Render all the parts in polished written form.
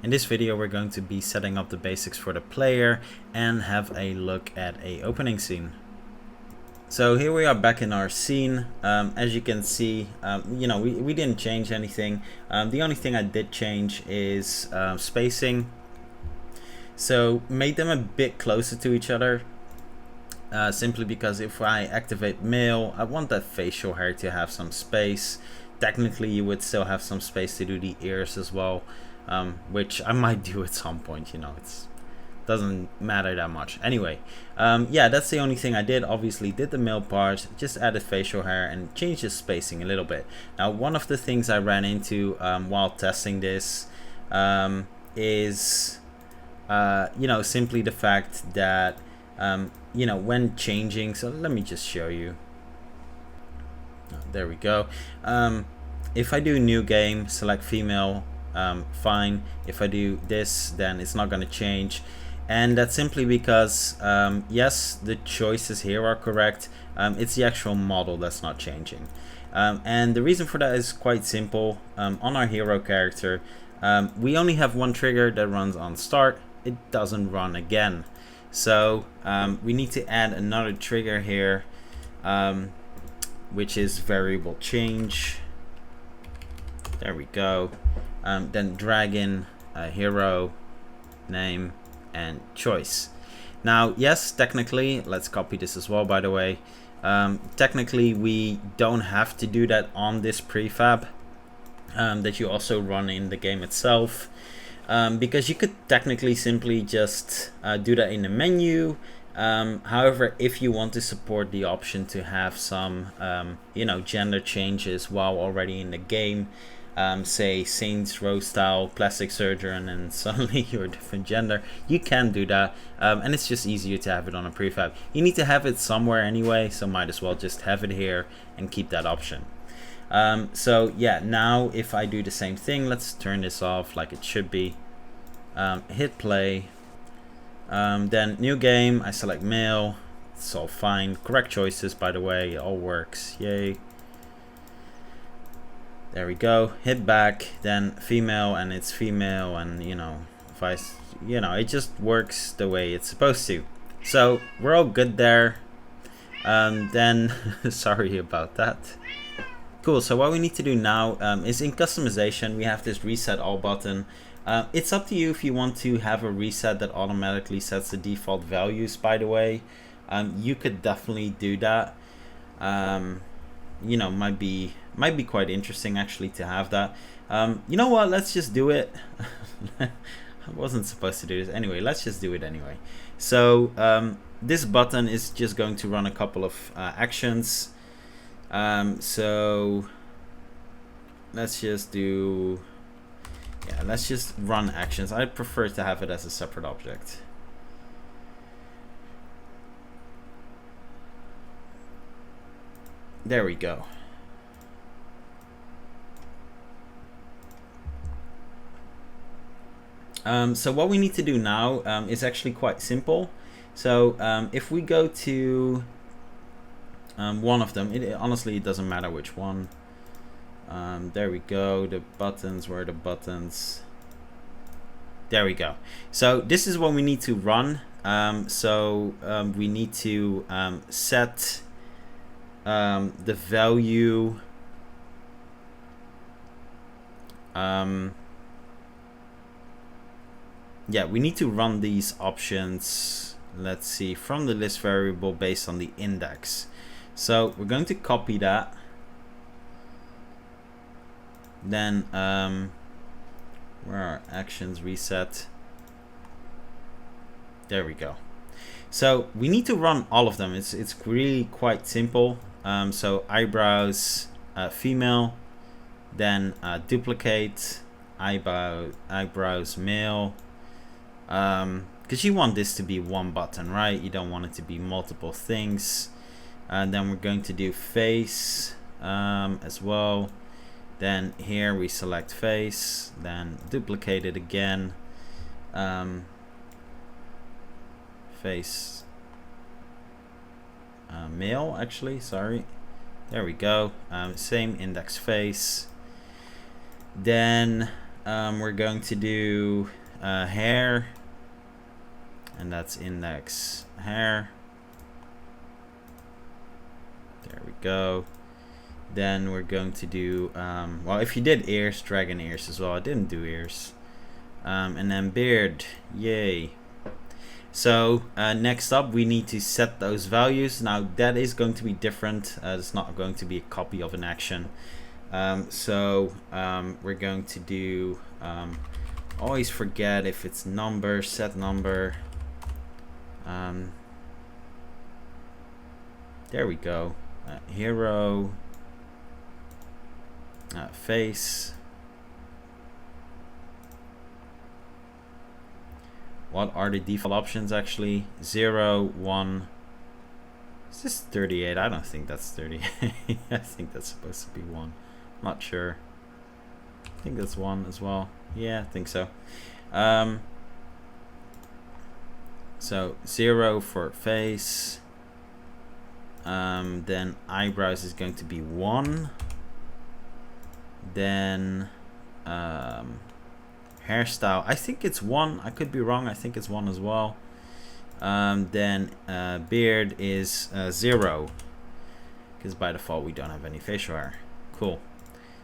In this video we're going to be setting up the basics for the player and have a look at a opening scene. So here we are back in our scene. As you can see, we didn't change anything. The only thing I did change is spacing. So made them a bit closer to each other. Simply because if I activate male, I want that facial hair to have some space. Technically you would still have some space to do the ears as well, which I might do at some point, it doesn't matter that much. Anyway, yeah, that's the only thing I did. Obviously did the male part, just added facial hair and changed the spacing a little bit. Now one of the things I ran into while testing this is simply the fact that when changing, so let me just show you. There we go. If I do new game, select female, fine. If I do this, then it's not going to change, and that's simply because yes, the choices here are correct. It's the actual model that's not changing, and the reason for that is quite simple. On our hero character, we only have one trigger that runs on start. It doesn't run again. So we need to add another trigger here, which is variable change. There we go. Then drag in a hero name and choice. Now, yes, technically, let's copy this as well, by the way. Technically, we don't have to do that on this prefab that you also run in the game itself. Because you could technically simply just do that in the menu. However, if you want to support the option to have some gender changes while already in the game, say Saints Row style plastic surgery, and then suddenly you're a different gender, you can do that, and it's just easier to have it on a prefab. You need to have it somewhere anyway, so might as well just have it here and keep that option. So yeah, now if I do the same thing, let's turn this off like it should be, hit play, then new game, I select male, it's all fine, correct choices by the way, it all works, yay. There we go, hit back, then female, and it's female, and if I it just works the way it's supposed to. So we're all good there. Then sorry about that. Cool, so what we need to do now is in customization, we have this reset all button. It's up to you if you want to have a reset that automatically sets the default values, by the way. You could definitely do that. Might be quite interesting actually to have that. You know what, let's just do it. I wasn't supposed to do this anyway, let's just do it anyway. So this button is just going to run a couple of actions. So let's just do, let's just run actions. I prefer to have it as a separate object. There we go. So what we need to do now is actually quite simple. So if we go to one of them, honestly it doesn't matter which one. There we go, the buttons, where are the buttons? There we go. So this is what we need to run. We need to set the value we need to run these options, let's see, from the list variable based on the index. So we're going to copy that, then where are actions, reset, there we go. So we need to run all of them. It's really quite simple. So eyebrows female, then duplicate eyebrows male, because you want this to be one button, right? You don't want it to be multiple things. And then we're going to do face as well. Then here we select face, then duplicate it again, face male, actually, sorry, there we go. Same index face, then we're going to do hair, and that's index hair. There we go. Then we're going to do, well, if you did ears, drag in ears as well. I didn't do ears. And then beard, yay. So next up, we need to set those values. Now that is going to be different. It's not going to be a copy of an action. So we're going to do, always forget if it's number, set number. There we go. Hero, face. What are the default options actually? 0, 1. Is this 38? I don't think that's 38. I think that's supposed to be 1. Not sure. I think that's 1 as well. Yeah, I think so. So 0 for face. Then eyebrows is going to be 1. Then hairstyle, I think it's 1. I could be wrong. I think it's 1 as well. Then beard is 0, because by default we don't have any facial hair. Cool.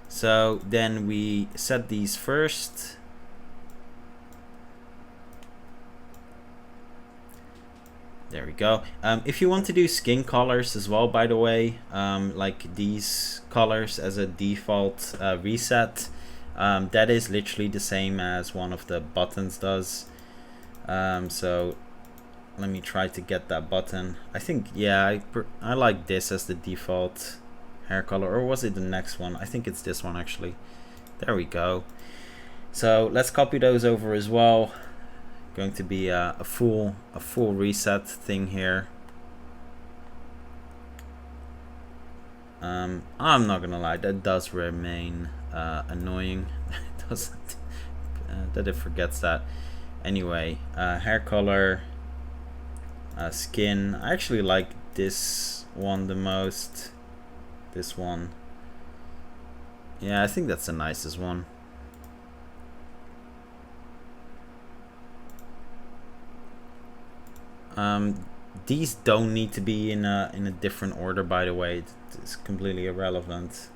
So then we set these first. There we go. If you want to do skin colors as well, by the way, like these colors as a default reset, that is literally the same as one of the buttons does. So let me try to get that button. I think, yeah, I like this as the default hair color, or was it the next one? I think it's this one actually. There we go. So let's copy those over as well. Going to be a full reset thing here. I'm not gonna lie, that does remain annoying. It doesn't that it forgets that. Anyway, hair color, skin. I actually like this one the most. This one. Yeah, I think that's the nicest one. These don't need to be in a different order, by the way. It's completely irrelevant.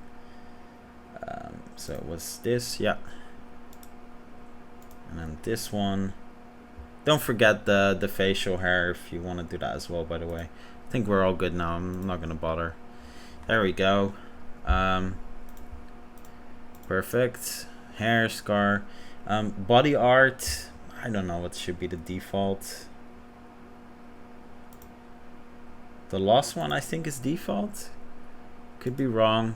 So it was this, yeah, and then this one. Don't forget the facial hair if you want to do that as well, by the way. I think we're all good now. I'm not gonna bother. There we go. Perfect. Hair, scar, body art. I don't know what should be the default. The last one I think is default. Could be wrong.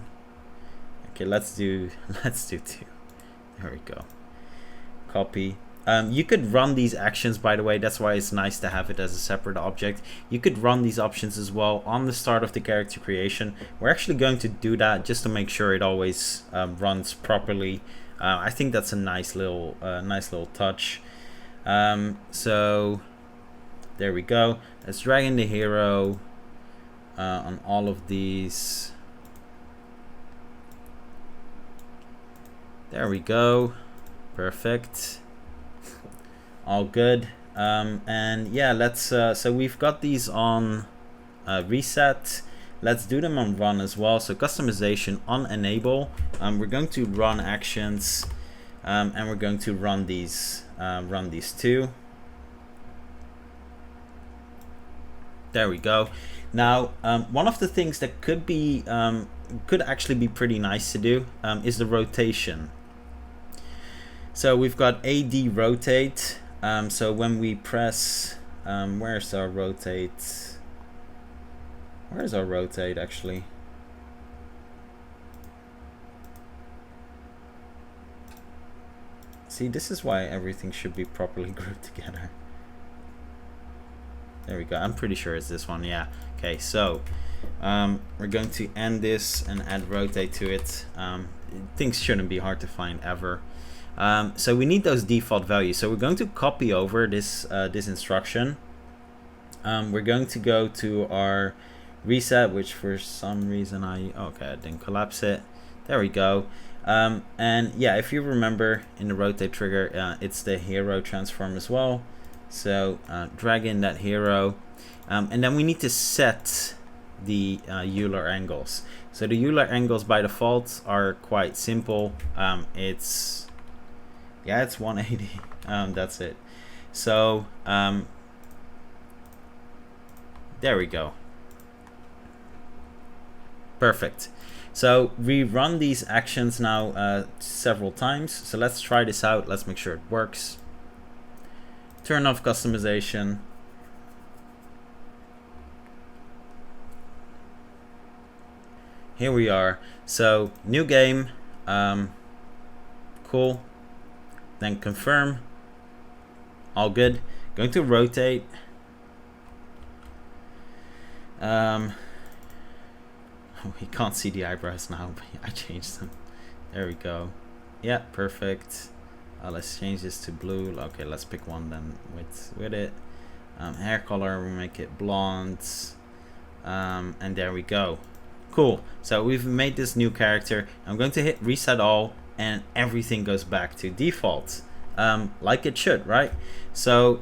Okay, let's do 2. There we go. Copy. You could run these actions, by the way. That's why it's nice to have it as a separate object. You could run these options as well on the start of the character creation. We're actually going to do that just to make sure it always runs properly. I think that's a nice little touch. So there we go. Let's drag in the hero on all of these. There we go. Perfect. All good. And yeah, let's so we've got these on reset. Let's do them on run as well. So customization on enable. We're going to run actions, and we're going to run these two. There we go. Now, one of the things that could actually be pretty nice to do is the rotation. So we've got AD rotate. So when we press, where's our rotate? Where's our rotate actually? See, this is why everything should be properly grouped together. There we go. I'm pretty sure it's this one. Yeah. Okay. So we're going to end this and add rotate to it. Things shouldn't be hard to find ever. So we need those default values. So we're going to copy over this this instruction. We're going to go to our reset, which for some reason I didn't collapse it. There we go. And yeah, if you remember in the rotate trigger, it's the hero transform as well. So drag in that hero, and then we need to set the Euler angles. So the Euler angles by default are quite simple. It's 180. That's it. So there we go. Perfect. So we run these actions now several times. So let's try this out. Let's make sure it works. Turn off customization. Here we are. So new game. Cool. Then confirm. All good. Going to rotate. We can't see the eyebrows now, but I changed them. There we go. Yeah, perfect. Let's change this to blue. Okay, let's pick one then with it. Hair color, we make it blonde. And there we go. Cool. So we've made this new character. I'm going to hit reset all, and everything goes back to default, like it should, right? So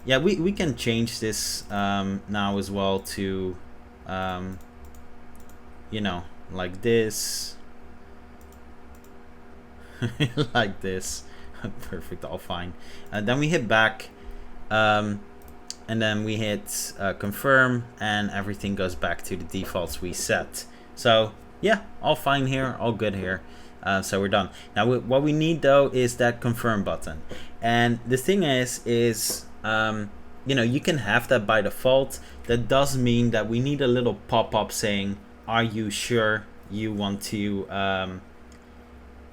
yeah, we can change this now as well to you know, like this. Like this. Perfect, all fine. And then we hit back, and then we hit confirm, and everything goes back to the defaults we set. So yeah, all fine here, all good here. So we're done. Now what we need though is that confirm button. And the thing is you know, you can have that by default. That does mean that we need a little pop-up saying, are you sure you want to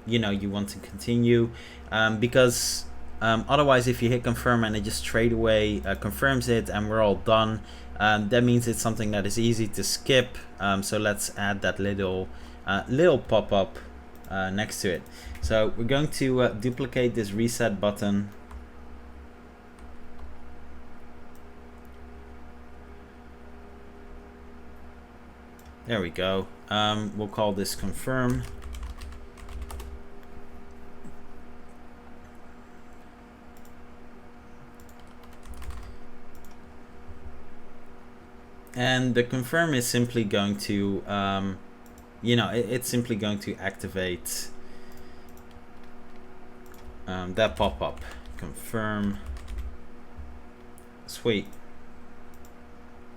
you know, you want to continue, because otherwise if you hit confirm and it just straight away confirms it and we're all done, that means it's something that is easy to skip. So let's add that little pop-up next to it. So we're going to duplicate this reset button. There we go. We'll call this confirm. And the confirm is simply going to, you know, it's simply going to activate that pop-up. Confirm. Sweet.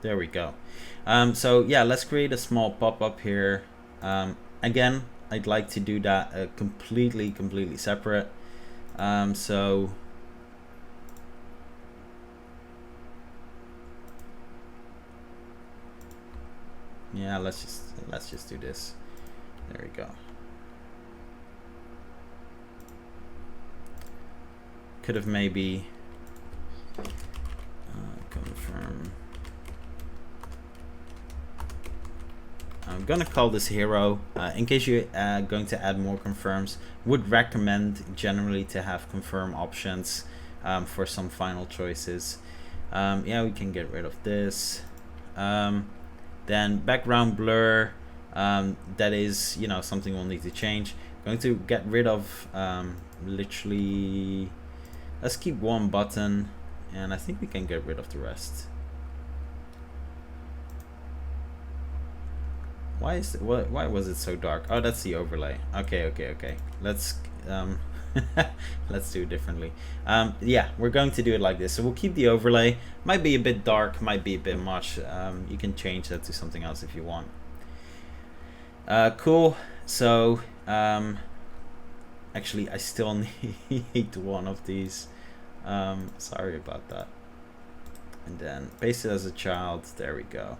There we go. So yeah, let's create a small pop-up here. Again, I'd like to do that completely separate. So yeah, let's just do this. There we go. Could have maybe confirm. I'm gonna call this hero in case you're going to add more confirms. Would recommend generally to have confirm options for some final choices. Yeah, we can get rid of this. Then background blur, that is, you know, something we'll need to change. Going to get rid of literally, let's keep one button, and I think we can get rid of the rest. Why was it so dark? Oh, that's the overlay. Okay. Let's let's do it differently. Yeah, we're going to do it like this. So we'll keep the overlay. Might be a bit dark, might be a bit much. You can change that to something else if you want. Cool. So actually I still need one of these. Sorry about that. And then paste it as a child. There we go.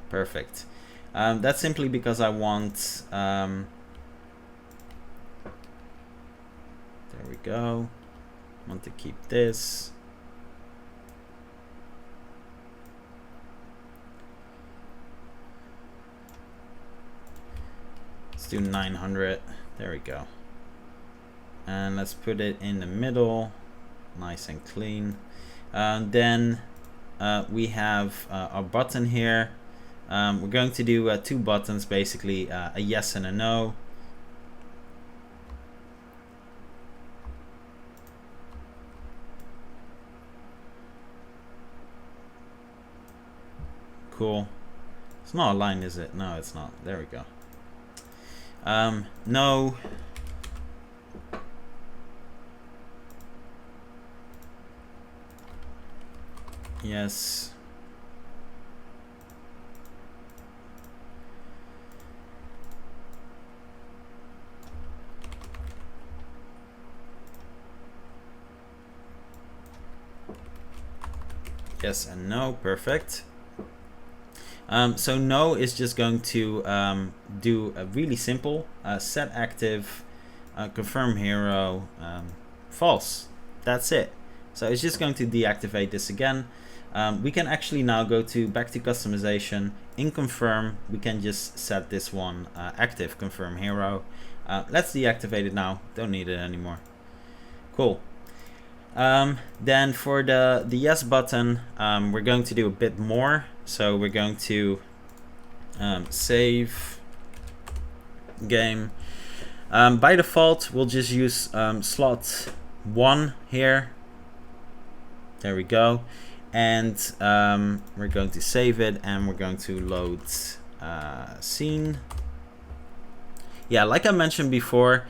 Perfect. That's simply because I want there we go. Want to keep this. Let's do 900. There we go. And let's put it in the middle, nice and clean. Then we have our button here. We're going to do 2 buttons, basically a yes and a no. Cool. It's not a line, is it? No, it's not. There we go. No. Yes. Yes and no. Perfect. So no is just going to do a really simple set active, confirm hero, false. That's it. So it's just going to deactivate this again. We can actually now go back to customization. In confirm, we can just set this one active, confirm hero. Let's deactivate it now. Don't need it anymore. Cool. Then for the yes button, we're going to do a bit more. So we're going to save game. By default, we'll just use slot 1 here. There we go. And we're going to save it, and we're going to load scene. Yeah, like I mentioned before,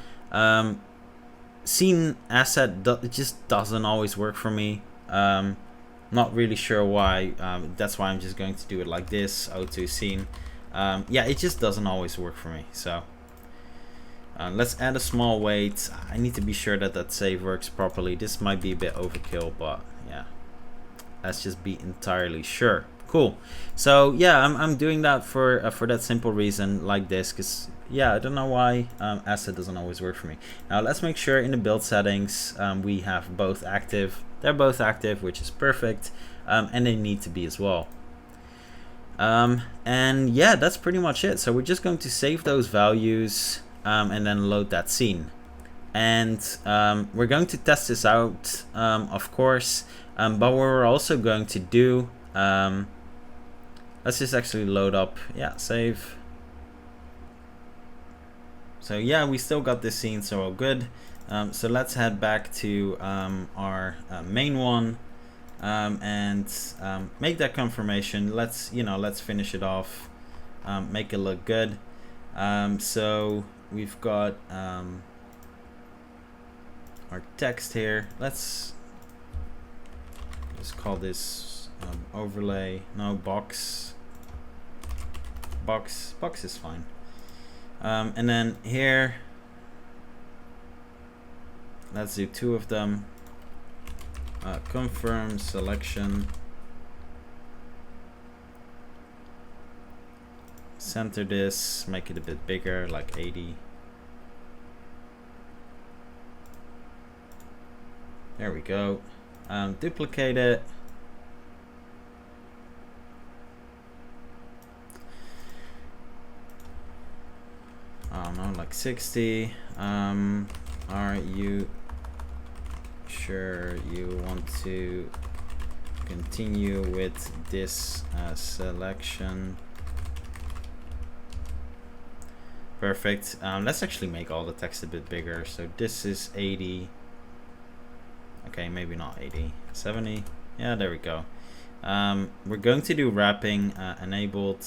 scene asset it just doesn't always work for me. Not really sure why. That's why I'm just going to do it like this. O2 scene. Yeah, it just doesn't always work for me. So let's add a small weight. I need to be sure that that save works properly. This might be a bit overkill, but yeah, let's just be entirely sure. Cool. So yeah, I'm doing that for that simple reason, like this, because yeah, I don't know why asset doesn't always work for me. Now let's make sure in the build settings we have both active. They're both active, which is perfect, and they need to be as well. And yeah, that's pretty much it. So we're just going to save those values and then load that scene. And we're going to test this out, of course, but what we're also going to do, let's just actually load up, yeah, save. So yeah, we still got this scene, so all good. So let's head back to our main one and make that confirmation. Let's finish it off, make it look good. So we've got our text here. Let's just call this overlay. No, box is fine. And then here, let's do 2 of them. Confirm selection. Center this, make it a bit bigger, like 80. There we go. Duplicate it. Oh no, like 60. Are you sure you want to continue with this selection? Perfect. Let's actually make all the text a bit bigger. So this is 80. Okay, maybe not 80. 70. Yeah, there we go. We're going to do wrapping enabled.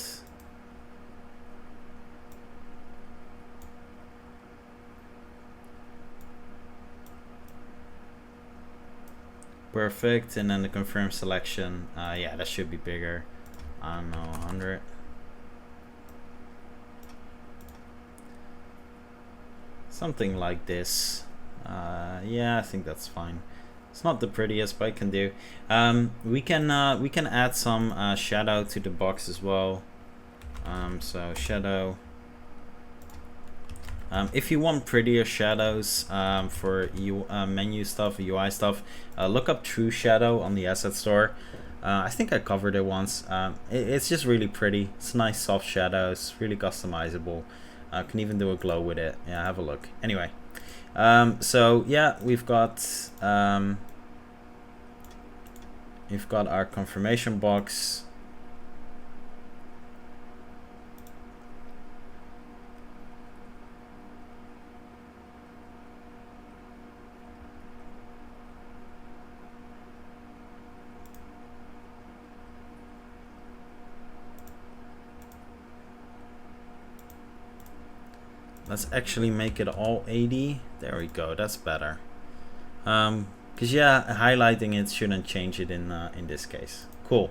Perfect. And then the confirm selection. Yeah, that should be bigger. I don't know, 100. Something like this. Yeah, I think that's fine. It's not the prettiest, but I can do. We can add some shadow to the box as well. So shadow. If you want prettier shadows for menu stuff, UI stuff, look up True Shadow on the Asset Store. I think I covered it once. It's just really pretty. It's nice soft shadows, really customizable. Can even do a glow with it. Yeah, have a look. Anyway, so yeah, we've got our confirmation box. let's actually make it all 80. There we go, that's better. Because yeah, highlighting it shouldn't change it in this case. Cool.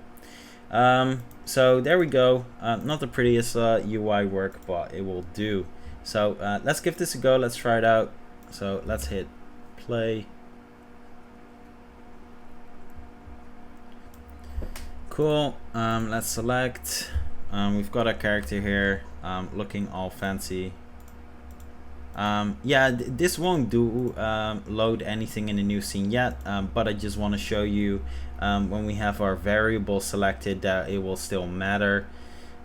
So there we go. Not the prettiest UI work, but it will do. So let's give this a go. Let's try it out. So let's hit play. Cool. Let's select. We've got a character here, looking all fancy. Yeah, this won't do load anything in the new scene yet, but I just want to show you when we have our variable selected that it will still matter.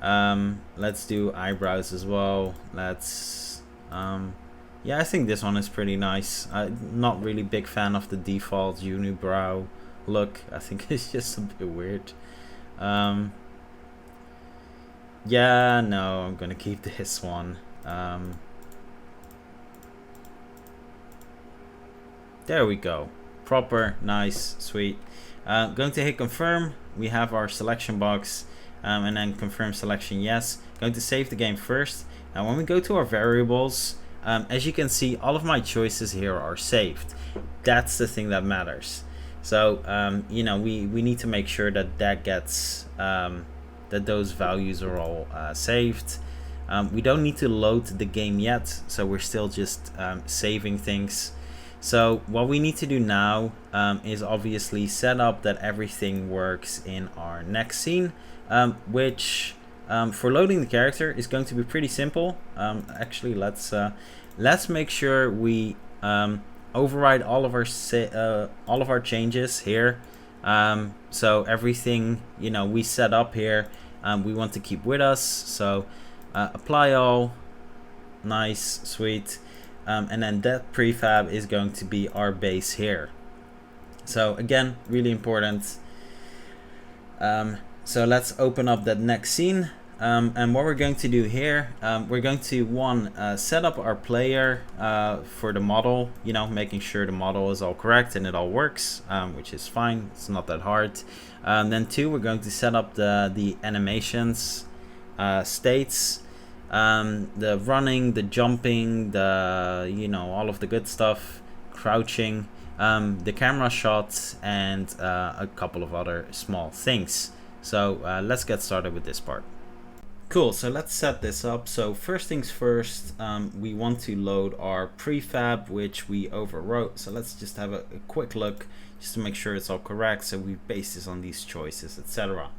Let's do eyebrows as well. Let's yeah, I think this one is pretty nice. Not really big fan of the default unibrow look. I think it's just a bit weird. Yeah, no, I'm gonna keep this one. There we go. Proper, nice, sweet. Going to hit confirm. We have our selection box, and then confirm selection yes. Going to save the game first. Now when we go to our variables, as you can see, all of my choices here are saved. That's the thing that matters. So you know, we need to make sure that that gets that those values are all saved. We don't need to load the game yet, so we're still just saving things. So what we need to do now is obviously set up that everything works in our next scene, which for loading the character is going to be pretty simple. Actually, let's make sure we override all of our changes here. So everything, you know, we set up here, we want to keep with us. So apply all, nice, sweet. And then that prefab is going to be our base here. So again, really important. So let's open up that next scene. And what we're going to do here, we're going to set up our player for the model, you know, making sure the model is all correct and it all works, which is fine. It's not that hard. Then 2, we're going to set up the animations, states, the running, the jumping, the, you know, all of the good stuff, crouching, the camera shots, and a couple of other small things. So let's get started with this part. Cool, so let's set this up. So first things first, we want to load our prefab, which we overwrote. So let's just have a quick look just to make sure it's all correct. So we base this on these choices, etc.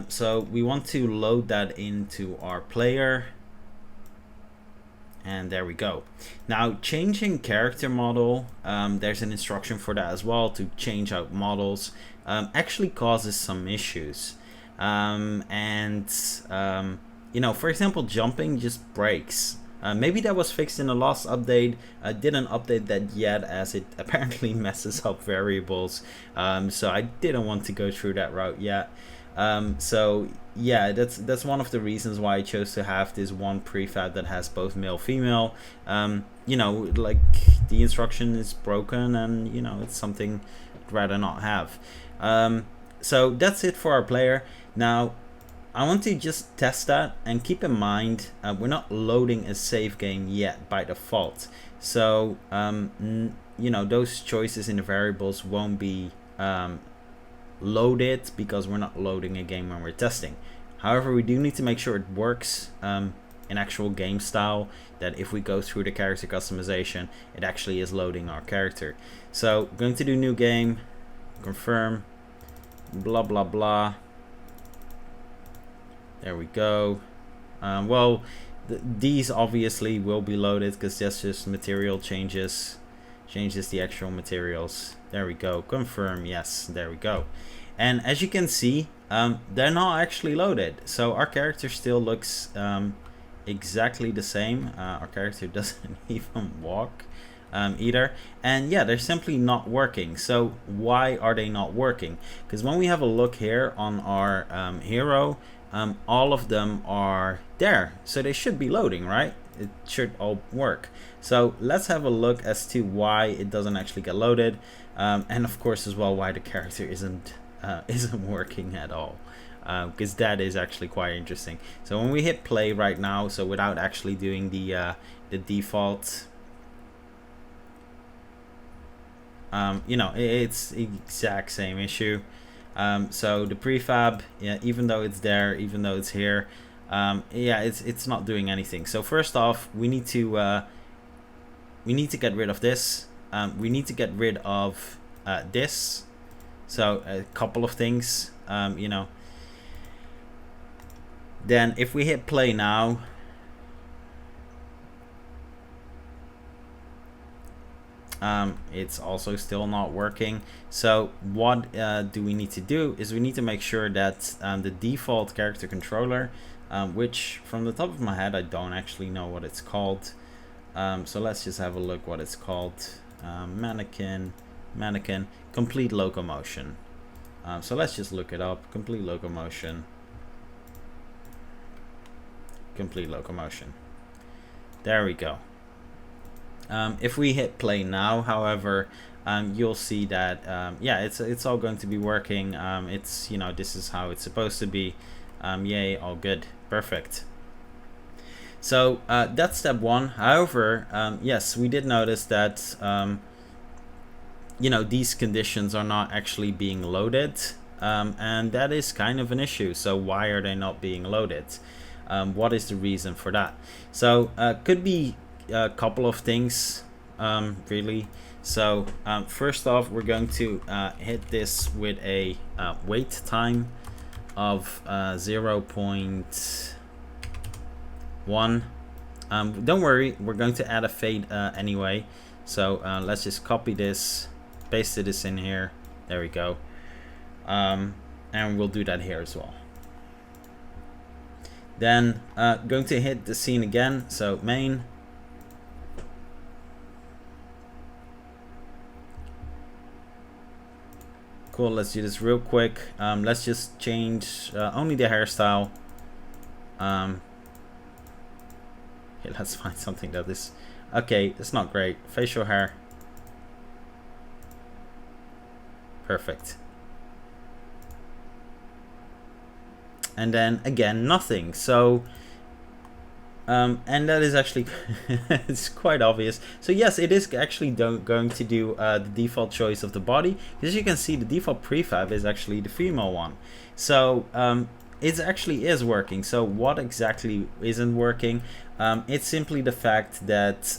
So we want to load that into our player, and there we go. Now changing character model, there's an instruction for that as well, to change out models, actually causes some issues. You know, for example, jumping just breaks. Maybe that was fixed in the last update. I didn't update that yet, as it apparently messes up variables. So I didn't want to go through that route yet. So yeah, that's one of the reasons why I chose to have this one prefab that has both male female. You know, like the instruction is broken, and you know, it's something I'd rather not have. So that's it for our player. Now I want to just test that, and keep in mind we're not loading a save game yet by default. So you know, those choices in the variables won't be loaded because we're not loading a game when we're testing. However, we do need to make sure it works in actual game style, that if we go through the character customization, it actually is loading our character. So going to do new game, confirm, blah blah blah. There we go. Well, these obviously will be loaded because that's just material changes the actual materials. There we go, confirm, yes, there we go. And as you can see, they're not actually loaded, so our character still looks exactly the same. Our character doesn't even walk either, and yeah, they're simply not working. So why are they not working? Because when we have a look here on our hero, all of them are there, so they should be loading, right? It should all work. So let's have a look as to why it doesn't actually get loaded, and of course as well why the character isn't working at all. because that is actually quite interesting. So when we hit play right now, so without actually doing the default, you know, it's the exact same issue. So the prefab, yeah, even though it's there, even though it's here, yeah, it's not doing anything. So first off, we need to get rid of this. We need to get rid of this. So a couple of things, you know. Then if we hit play now, it's also still not working. So what do we need to do is we need to make sure that the default character controller, which from the top of my head I don't actually know what it's called, so let's just have a look what it's called. Mannequin complete locomotion. So let's just look it up. Complete locomotion. There we go. If we hit play now, however, you'll see that yeah, it's all going to be working. It's, you know, this is how it's supposed to be. Yay, all good, perfect. So that's step one. However, yes, we did notice that you know, these conditions are not actually being loaded, and that is kind of an issue. So why are they not being loaded? What is the reason for that? So could be a couple of things, really. So first off, we're going to hit this with a wait time of 0.1. Don't worry, we're going to add a fade anyway. So let's just copy this, paste this in here. There we go. And we'll do that here as well. Then going to hit the scene again. So main. Cool, let's do this real quick. Let's just change only the hairstyle. Okay, let's find something that is okay. It's not great. Facial hair. Perfect. And then again, nothing. So and that is actually it's quite obvious. So yes, it is actually going to do the default choice of the body. As you can see, the default prefab is actually the female one. So it actually is working. So what exactly isn't working? It's simply the fact that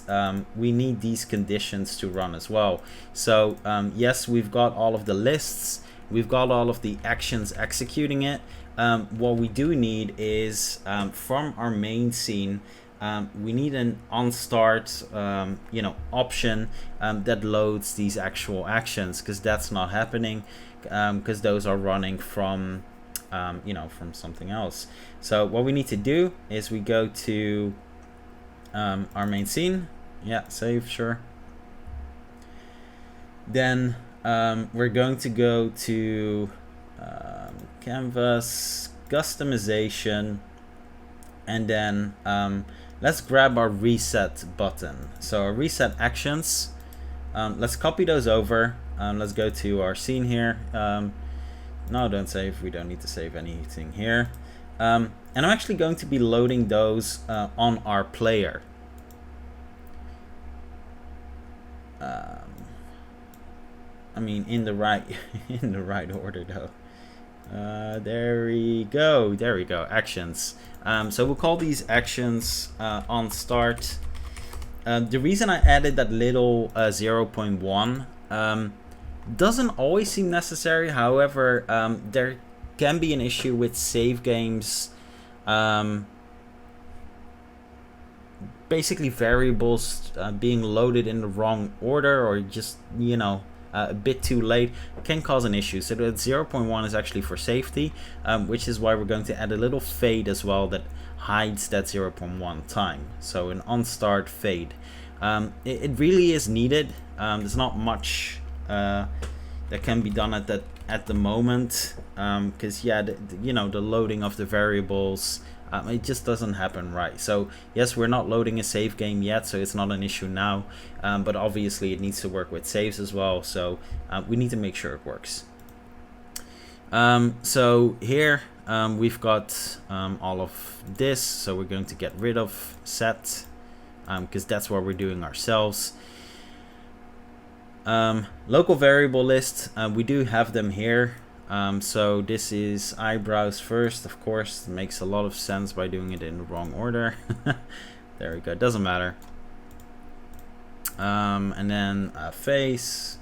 we need these conditions to run as well. So yes, we've got all of the lists, we've got all of the actions executing it. What we do need is from our main scene, we need an on start you know, option that loads these actual actions, because that's not happening, because those are running from you know, from something else. So what we need to do is we go to our main scene. Yeah, save, sure. Then we're going to go to canvas, customization, and then let's grab our reset button. So our reset actions, let's copy those over. Let's go to our scene here. No, don't save. We don't need to save anything here. And I'm actually going to be loading those on our player. I mean, in the right in the right order though. There we go. Actions. So we'll call these actions on start. The reason I added that little 0.1 doesn't always seem necessary. However, there can be an issue with save games. Basically variables being loaded in the wrong order, or just, you know, a bit too late, can cause an issue. So that 0.1 is actually for safety, which is why we're going to add a little fade as well that hides that 0.1 time. So an on start fade. It really is needed. There's not much that can be done at the moment, because yeah, you know, the loading of the variables, it just doesn't happen right. So yes, we're not loading a save game yet, so it's not an issue now, but obviously it needs to work with saves as well, so we need to make sure it works. So here we've got all of this, so we're going to get rid of set because that's what we're doing ourselves. Local variable list, we do have them here. So this is eyebrows first, of course. It makes a lot of sense by doing it in the wrong order. There we go, doesn't matter. And then face.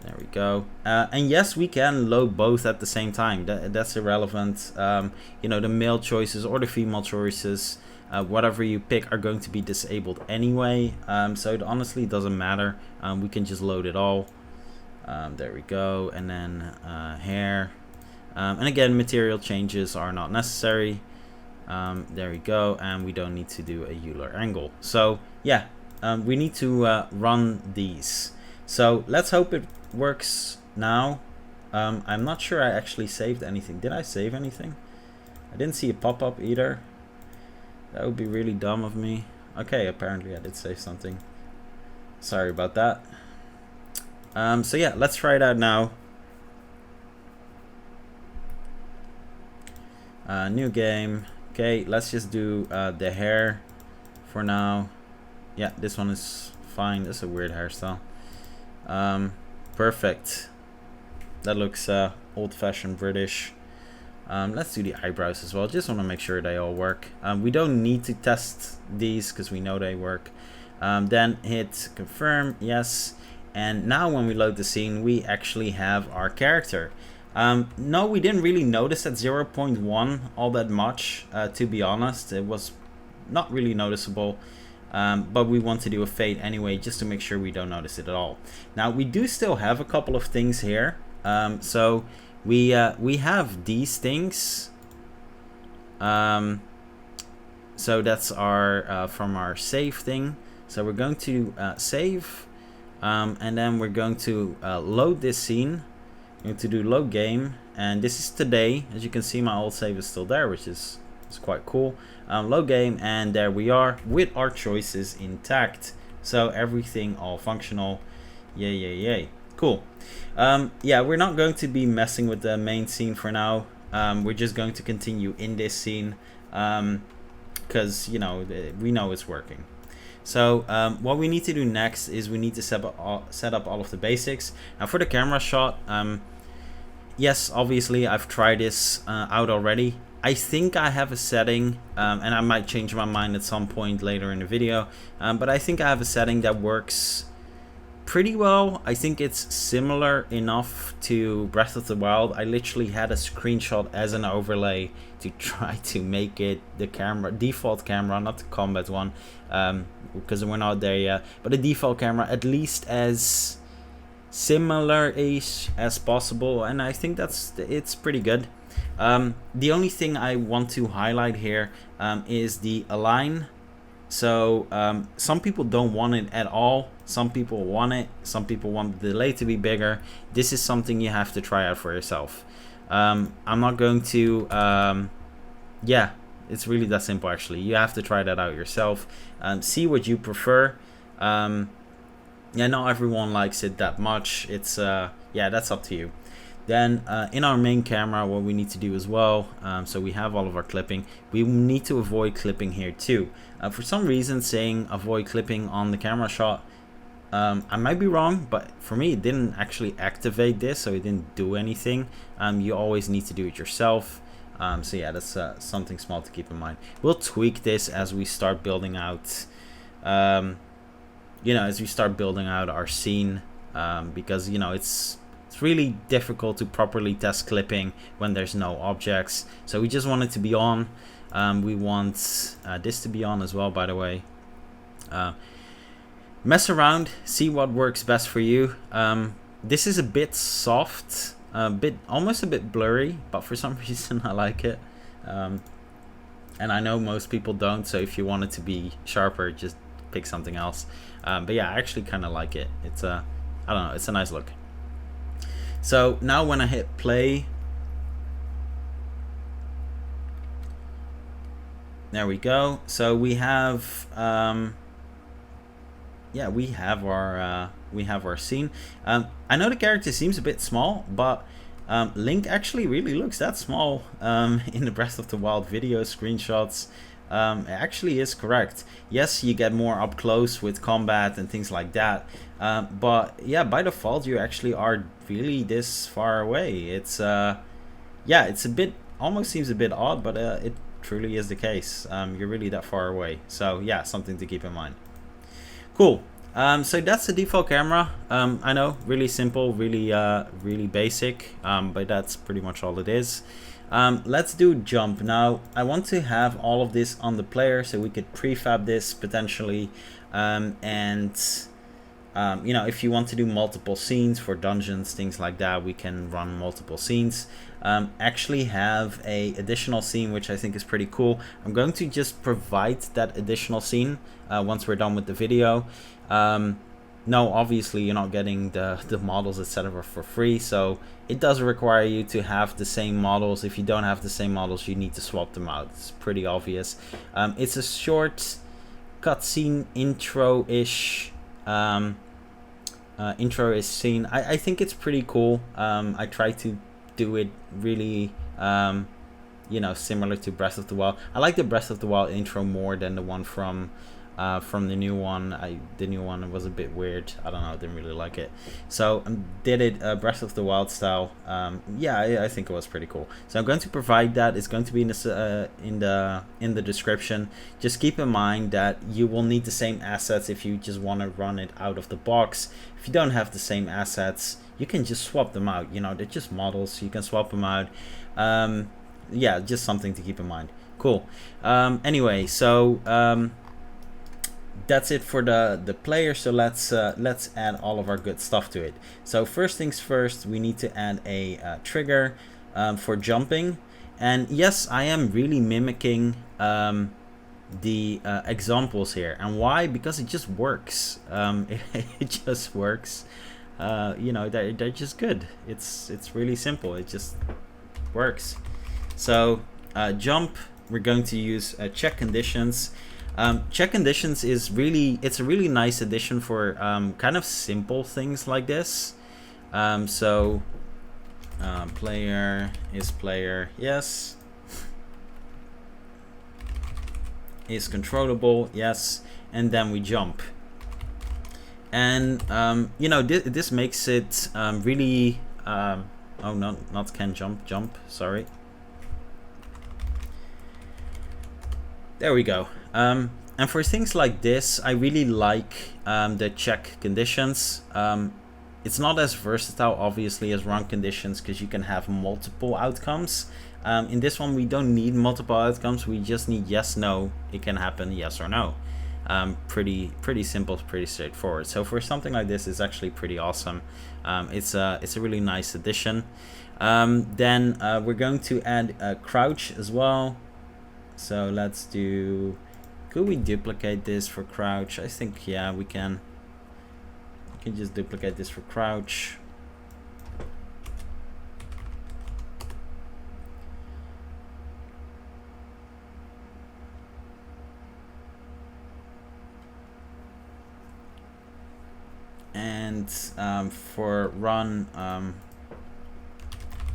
There we go. And yes, we can load both at the same time. That's irrelevant. You know, the male choices or the female choices, whatever you pick, are going to be disabled anyway. So it honestly doesn't matter. We can just load it all. There we go. And then hair. And again, material changes are not necessary. There we go. And we don't need to do a Euler angle. So yeah, we need to run these. So let's hope it works now. I'm not sure I actually saved anything. Did I save anything? I didn't see a pop-up either. That would be really dumb of me. Okay, apparently I did save something. Sorry about that. So yeah, let's try it out now. New game. Okay, let's just do the hair for now. Yeah, this one is fine. This is a weird hairstyle. Perfect. That looks old-fashioned British. Let's do the eyebrows as well. Just want to make sure they all work. We don't need to test these because we know they work. Then hit confirm, yes. And now when we load the scene, we actually have our character. No, we didn't really notice at 0.1 all that much, to be honest. It was not really noticeable. But we want to do a fade anyway, just to make sure we don't notice it at all. Now we do still have a couple of things here. So we have these things. So that's our from our save thing. So we're going to save, and then we're going to load this scene. I'm going to do load game, and this is today. As you can see, my old save is still there, which is quite cool. Load game, and there we are with our choices intact. So everything all functional. Yay, yay, yay. Cool. Yeah, we're not going to be messing with the main scene for now. We're just going to continue in this scene because, you know, we know it's working. So what we need to do next is we need to set up all of the basics. Now for the camera shot, yes, obviously I've tried this out already. I think I have a setting, and I might change my mind at some point later in the video, but I think I have a setting that works pretty well. I think it's similar enough to Breath of the Wild. I literally had a screenshot as an overlay to try to make it the camera, default camera, not the combat one, because we're not there yet, but the default camera at least as similar-ish as possible, and I think it's pretty good. The only thing I want to highlight here is the align. So some people don't want it at all. Some people want it. Some people want the delay to be bigger. This is something you have to try out for yourself. I'm not going to yeah, it's really that simple actually. You have to try that out yourself. See what you prefer. Yeah, not everyone likes it that much. It's yeah, that's up to you. Then in our main camera, what we need to do as well, so we have all of our clipping, we need to avoid clipping here too. For some reason saying avoid clipping on the camera shot, I might be wrong, but for me it didn't actually activate this, so it didn't do anything. You always need to do it yourself. So yeah, that's something small to keep in mind. We'll tweak this as we start building out, you know, as we start building out our scene, because, you know, it's really difficult to properly test clipping when there's no objects. So we just want it to be on. We want this to be on as well, by the way. Mess around, see what works best for you. This is a bit soft, almost a bit blurry, but for some reason I like it. And I know most people don't, so if you want it to be sharper, just pick something else. But yeah, I actually kind of like it. It's I don't know, it's a nice look. So now when I hit play, there we go. So we have yeah, we have our scene. I know the character seems a bit small, but Link actually really looks that small in the Breath of the Wild video screenshots. It actually is correct. Yes, you get more up close with combat and things like that, but yeah, by default you actually are really this far away. It's yeah, it's a bit, almost seems a bit odd, but it truly is the case. You're really that far away, so yeah, something to keep in mind. Cool. So that's the default camera. I know, really simple, really basic, but that's pretty much all it is. Let's do jump. Now I want to have all of this on the player so we could prefab this potentially, and you know, if you want to do multiple scenes for dungeons, things like that, we can run multiple scenes. Actually have a additional scene which I think is pretty cool. I'm going to just provide that additional scene once we're done with the video. No, obviously you're not getting the models, etc. for free, so it does require you to have the same models. If you don't have the same models, you need to swap them out. It's pretty obvious. It's a short cutscene intro-ish intro-ish scene. I think it's pretty cool. I try to do it really you know, similar to Breath of the Wild. I like the Breath of the Wild intro more than the one from the new one. The new one was a bit weird. I don't know, I didn't really like it, so did it Breath of the Wild style. Yeah, I think it was pretty cool, so I'm going to provide that. It's going to be in the description. Just keep in mind that you will need the same assets if you just want to run it out of the box. If you don't have the same assets, you can just swap them out. You know, they're just models, so you can swap them out. Yeah, just something to keep in mind. Cool. Anyway, so that's it for the player. So let's add all of our good stuff to it. So first things first, we need to add a trigger for jumping. And yes, I am really mimicking the examples here. And why? Because it just works. It just works. You know, they're just good. It's really simple. It just works. So jump, we're going to use check conditions. Check conditions is it's a really nice addition for kind of simple things like this. So player is player, yes. Is controllable, yes. And then we jump. And you know, this makes it really oh no, not can jump, sorry. There we go. And for things like this, I really like the check conditions. It's not as versatile, obviously, as run conditions, because you can have multiple outcomes. In this one, we don't need multiple outcomes. We just need yes, no. It can happen, yes or no. Pretty simple, pretty straightforward. So for something like this, it's actually pretty awesome. It's a really nice addition. Then we're going to add a crouch as well. So let's do, could we duplicate this for crouch? I think, yeah, we can. We can just duplicate this for crouch. And for run,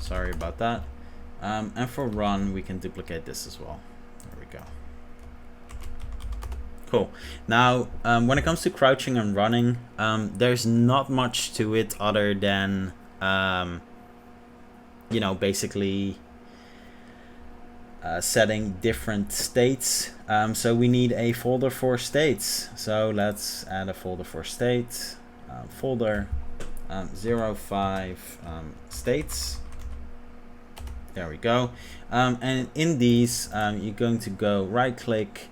sorry about that. And for run, we can duplicate this as well. There we go. Cool. Now, when it comes to crouching and running, there's not much to it other than, you know, basically setting different states. So we need a folder for states. So let's add a folder for states. Folder 05 states. There we go. And in these, you're going to go right click,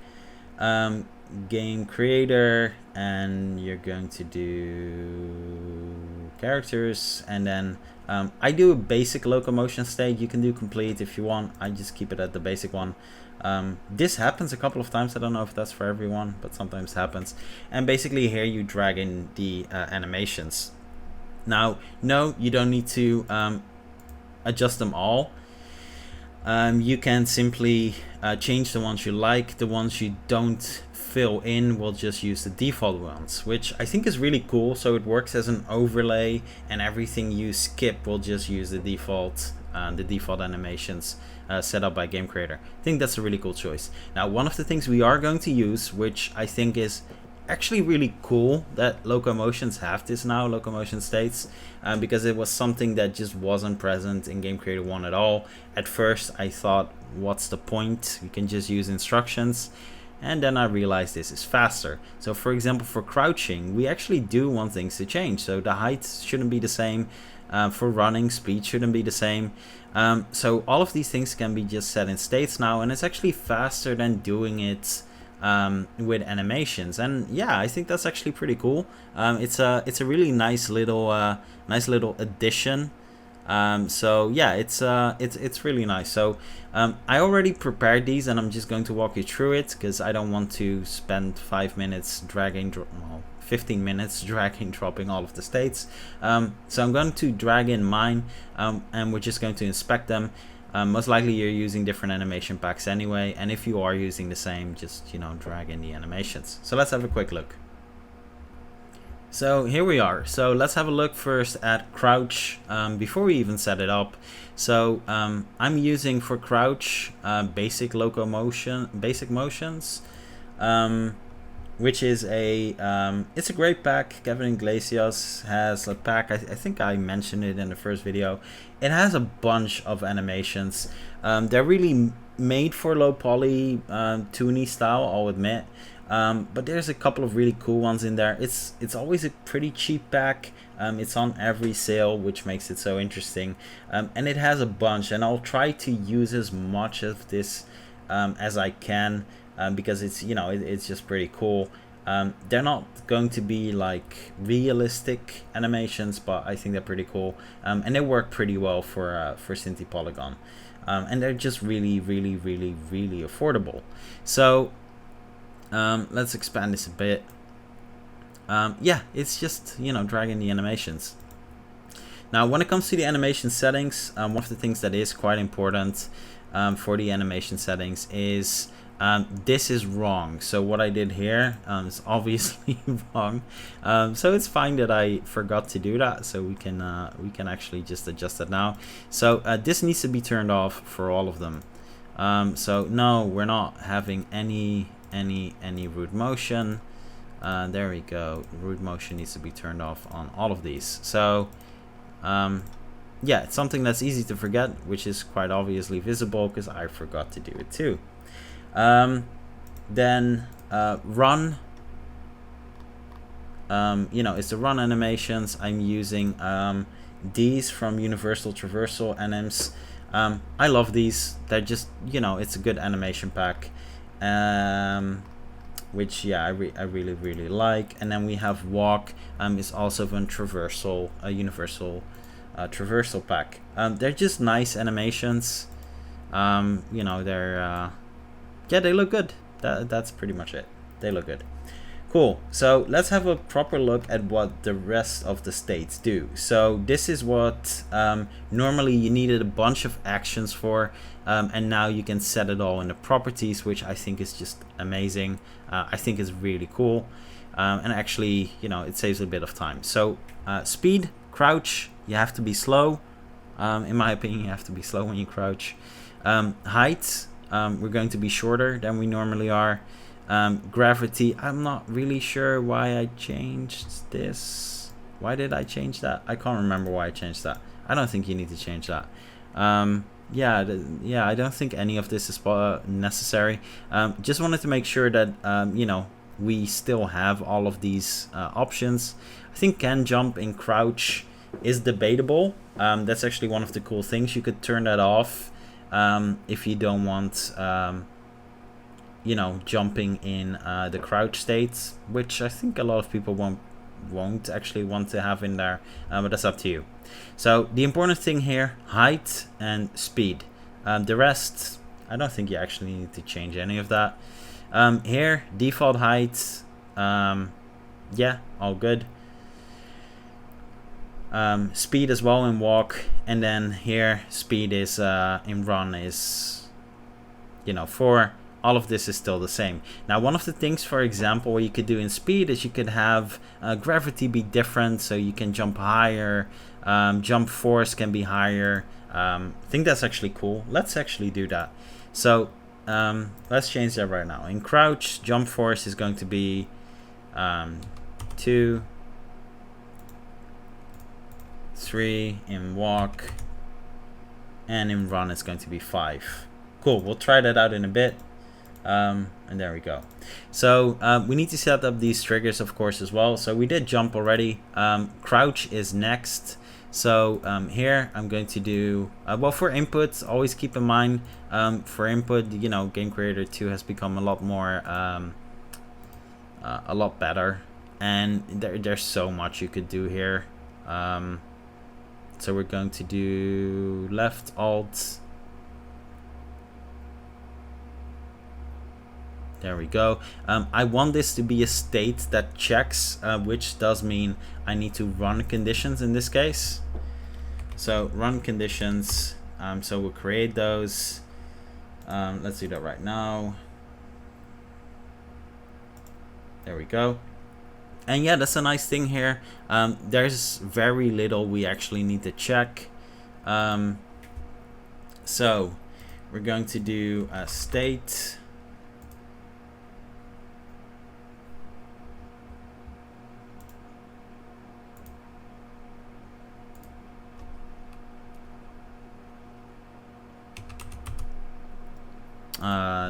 game creator, and you're going to do characters, and then I do a basic locomotion state. You can do complete if you want. I just keep it at the basic one. This happens a couple of times. I don't know if that's for everyone, but sometimes happens. And basically here you drag in the animations. Now, no, you don't need to adjust them all. You can simply change the ones you like. The ones you don't fill in, we'll just use the default ones, which I think is really cool. So it works as an overlay, and everything you skip will just use the default animations set up by game creator. I think that's a really cool choice. Now, one of the things we are going to use, which I think is actually really cool, that locomotions have this now, locomotion states, because it was something that just wasn't present in Game Creator 1 at all. At first I thought, what's the point, we can just use instructions, and then I realized this is faster. So for example, for crouching, we actually do want things to change. So the height shouldn't be the same, for running, speed shouldn't be the same. So all of these things can be just set in states now, and it's actually faster than doing it with animations. And yeah, I think that's actually pretty cool. It's a really nice little addition. So yeah, it's really nice. So I already prepared these, and I'm just going to walk you through it because I don't want to spend 5 minutes dragging, 15 minutes dragging, dropping all of the states. So I'm going to drag in mine, and we're just going to inspect them. Most likely you're using different animation packs anyway, and if you are using the same, just drag in the animations. So let's have a quick look. So here we are. So let's have a look first at crouch before we even set it up. So I'm using for crouch basic motions, which is it's a great pack. Kevin Iglesias has a pack. I think I mentioned it in the first video. It has a bunch of animations. They're really made for low poly, toony style, I'll admit. But there's a couple of really cool ones in there. It's always a pretty cheap pack. It's on every sale, which makes it so interesting. And it has a bunch, and I'll try to use as much of this as I can, because it's it's just pretty cool. They're not going to be like realistic animations, but I think they're pretty cool, and they work pretty well for Cinti Polygon, and they're just really affordable. So let's expand this a bit. Yeah, it's just dragging the animations. Now when it comes to the animation settings, one of the things that is quite important for the animation settings is this is wrong. So what I did here is obviously wrong. So it's fine that I forgot to do that. So we can actually just adjust it now. So this needs to be turned off for all of them. So no, we're not having any root motion. There we go. Root motion needs to be turned off on all of these. So yeah, it's something that's easy to forget, which is quite obviously visible because I forgot to do it too. Then run, it's the run animations. I'm using these from Universal Traversal NMs. I love these. They're just, it's a good animation pack, which yeah, I really like. And then we have walk, is also from Traversal, a Universal Traversal pack. They're just nice animations. They're yeah, they look good. That's pretty much it. They look good. Cool. So let's have a proper look at what the rest of the states do. So this is what normally you needed a bunch of actions for, and now you can set it all in the properties, which I think is just amazing. I think it's really cool, and actually, it saves a bit of time. So speed, crouch, you have to be slow. In my opinion, you have to be slow when you crouch. Height. We're going to be shorter than we normally are. Gravity, I'm not really sure why I changed this. Why did I change that? I can't remember why I changed that. I don't think you need to change that. Yeah, I don't think any of this is necessary. Just wanted to make sure that we still have all of these options. I think can jump and crouch is debatable. That's actually one of the cool things. You could turn that off if you don't want jumping in the crouch states, which I think a lot of people won't actually want to have in there, but that's up to you. So the important thing here, height and speed. The rest, I don't think you actually need to change any of that. Here, default height, yeah, all good. Speed as well in walk, and then here speed is in run is 4. all of this is still the same. Now, one of the things, for example, what you could do in speed is you could have gravity be different, so you can jump higher, jump force can be higher. I think that's actually cool. Let's actually do that. So let's change that right now. In crouch, jump force is going to be 2, 3. In walk, and in run it's going to be 5. Cool, we'll try that out in a bit. And there we go. So we need to set up these triggers, of course, as well. So we did jump already. Crouch is next. So here I'm going to do, well, for input, always keep in mind, for input, you know, Game Creator 2 has become a lot more, a lot better. And there's so much you could do here. So we're going to do left, alt. There we go. I want this to be a state that checks, which does mean I need to run conditions in this case. So run conditions. So we'll create those. Let's do that right now. There we go. And yeah, that's a nice thing here. There's very little we actually need to check. So we're going to do a state.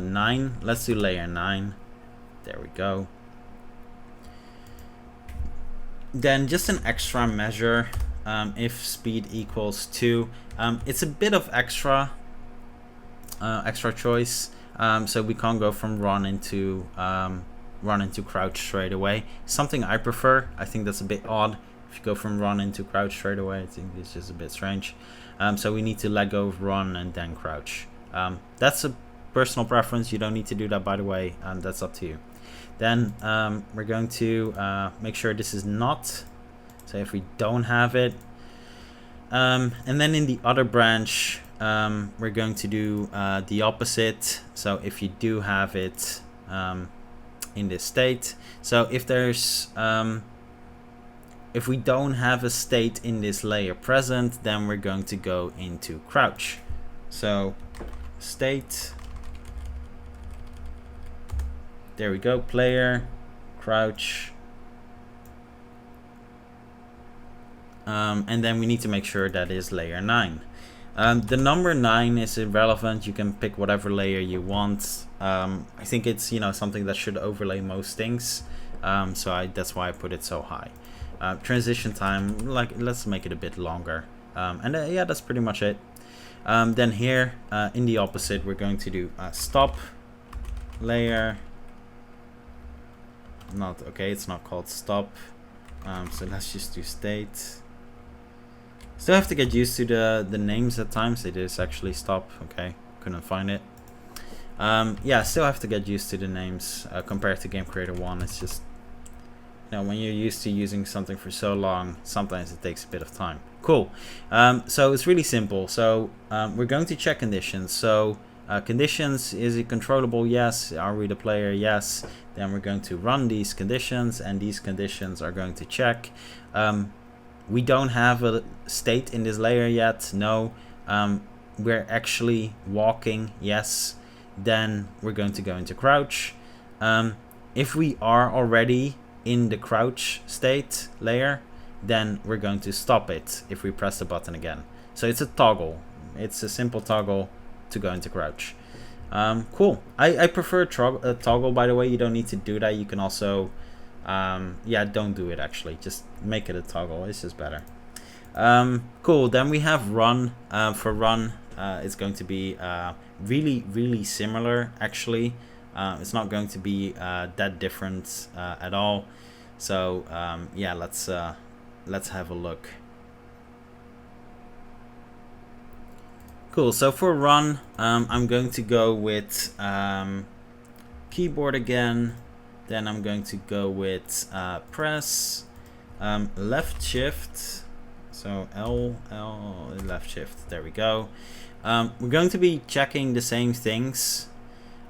Nine. Let's do layer 9. There we go. Then just an extra measure, if speed equals 2. It's a bit of extra choice, so we can't go from run into crouch straight away. Something I prefer. I think that's a bit odd. If you go from run into crouch straight away, I think it's just a bit strange. So we need to let go of run and then crouch. That's a personal preference. You don't need to do that, by the way, and that's up to you. Then we're going to make sure this is not. So if we don't have it, and then in the other branch, we're going to do the opposite. So if you do have it in this state, so if there's if we don't have a state in this layer present, then we're going to go into crouch. So state. There we go, player, crouch. And then we need to make sure that is layer 9. The number 9 is irrelevant. You can pick whatever layer you want. I think it's, you know, something that should overlay most things. So that's why I put it so high. Transition time, like, let's make it a bit longer. And yeah, that's pretty much it. Then here, in the opposite, we're going to do stop layer. Not okay, it's not called stop. So let's just do state. Still have to get used to the names at times. It is actually stop. Okay, couldn't find it. Yeah, still have to get used to the names compared to Game Creator 1. It's just, you know, when you're used to using something for so long, sometimes it takes a bit of time. Cool. So it's really simple. So we're going to check conditions. So conditions, is it controllable? Yes. Are we the player? Yes. Then we're going to run these conditions, and these conditions are going to check. We don't have a state in this layer yet. No. We're actually walking. Yes. Then we're going to go into crouch. If we are already in the crouch state layer, then we're going to stop it if we press the button again. So it's a toggle. It's a simple toggle to go into crouch. Cool. I prefer a toggle, by the way. You don't need to do that. You can also, yeah, don't do it actually. Just make it a toggle. It's just better. Cool. Then we have run. For run, it's going to be really similar actually. It's not going to be that different at all. So yeah, let's have a look. Cool. So for run, I'm going to go with keyboard again. Then I'm going to go with press left shift. So L left shift. There we go. We're going to be checking the same things.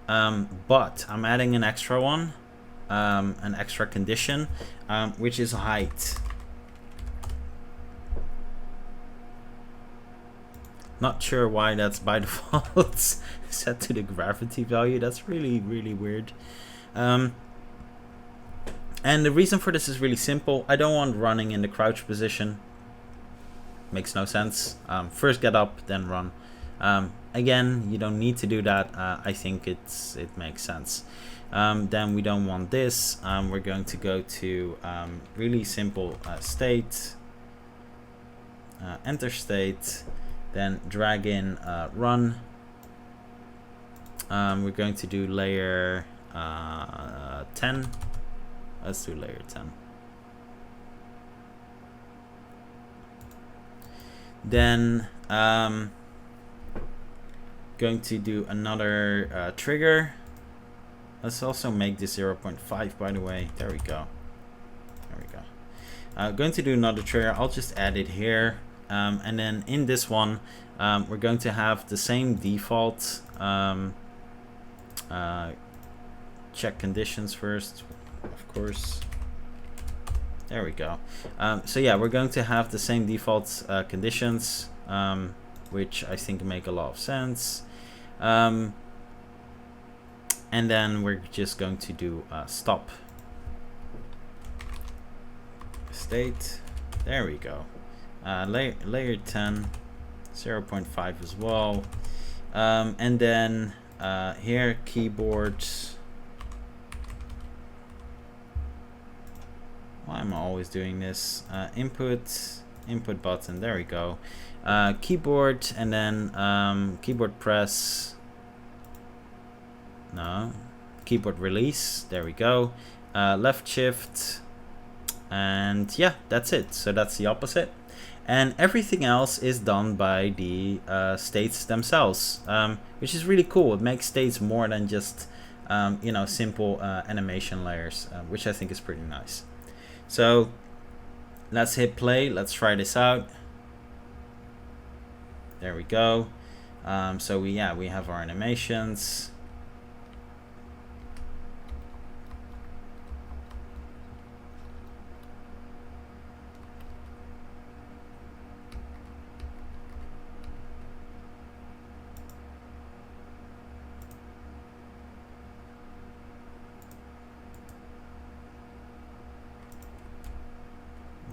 but I'm adding an extra one, an extra condition, which is height. Not sure why that's by default set to the gravity value. That's really weird. And the reason for this is really simple. I don't want running in the crouch position. Makes no sense. First get up, then run. Again, you don't need to do that. I think it makes sense. Then we don't want this. We're going to go to really simple state, enter state, then drag in run. We're going to do layer 10. Let's do layer 10. Then going to do another trigger. Let's also make this 0.5, by the way. There we go. There we go. Going to do another trigger. I'll just add it here. And then in this one, we're going to have the same default. Check conditions first, of course. There we go. So yeah, we're going to have the same default conditions, which I think make a lot of sense. And then we're just going to do stop state. There we go. Layer 10, 0.5 as well. And then here, keyboards. Why am I always doing this? Input button. There we go. Keyboard, and then keyboard press. No, keyboard release. There we go. Left shift, and yeah, that's it. So that's the opposite, and everything else is done by the states themselves, which is really cool. It makes states more than just you know, simple animation layers, which I think is pretty nice. So let's hit play. Let's try this out. There we go. So we have our animations.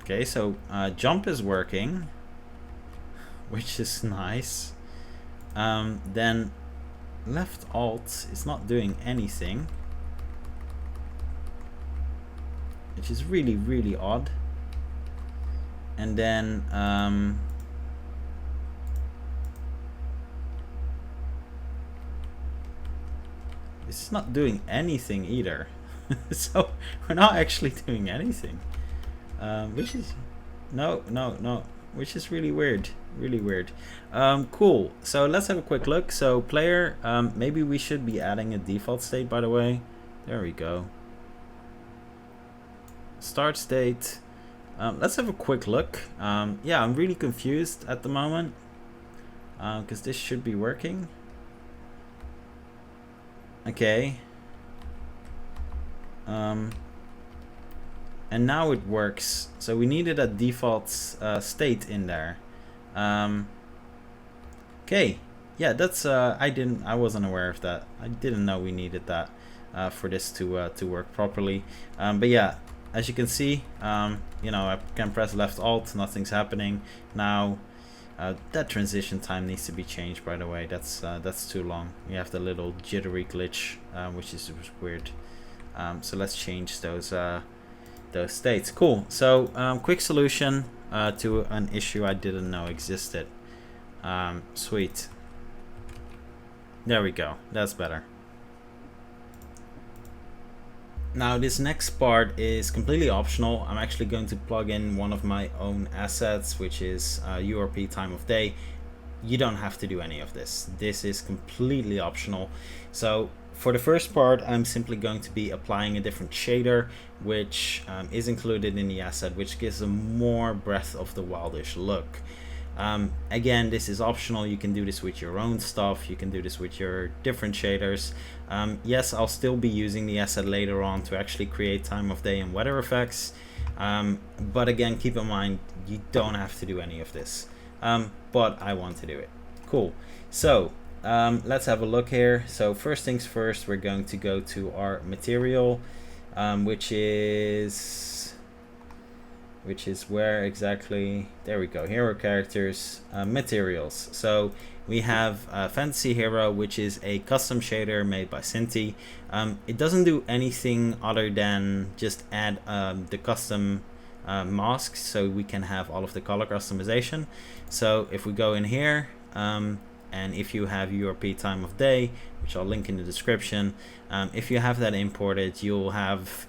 Okay, so jump is working, which is nice. Then left alt is not doing anything, which is really odd. And then this is not doing anything either. So we're not actually doing anything. Which is no, which is really weird. Cool. So let's have a quick look. So player, maybe we should be adding a default state, by the way. There we go. Start state. Let's have a quick look. Yeah, I'm really confused at the moment because this should be working. Okay. And now it works. So we needed a default state in there. Okay, yeah, that's I wasn't aware of that. I didn't know we needed that for this to work properly. But yeah, as you can see, you know, I can press left alt, nothing's happening. Now that transition time needs to be changed, by the way. That's too long. We have the little jittery glitch, which is weird. So let's change those states. Cool. So quick solution to an issue I didn't know existed. Sweet. There we go. That's better. Now this next part is completely optional. I'm actually going to plug in one of my own assets, which is URP time of day. You don't have to do any of this. This is completely optional. So for the first part, I'm simply going to be applying a different shader, which is included in the asset, which gives a more Breath of the Wildish look. Again, this is optional. You can do this with your own stuff. You can do this with your different shaders. Yes, I'll still be using the asset later on to actually create time of day and weather effects. But again, keep in mind, you don't have to do any of this. But I want to do it. Cool. So let's have a look here. So first things first, we're going to go to our material, which is where exactly? There we go. Hero characters, materials. So we have Fantasy Hero, which is a custom shader made by Cinti. It doesn't do anything other than just add the custom masks, so we can have all of the color customization. So if we go in here, and if you have URP Time of Day, which I'll link in the description, if you have that imported, you'll have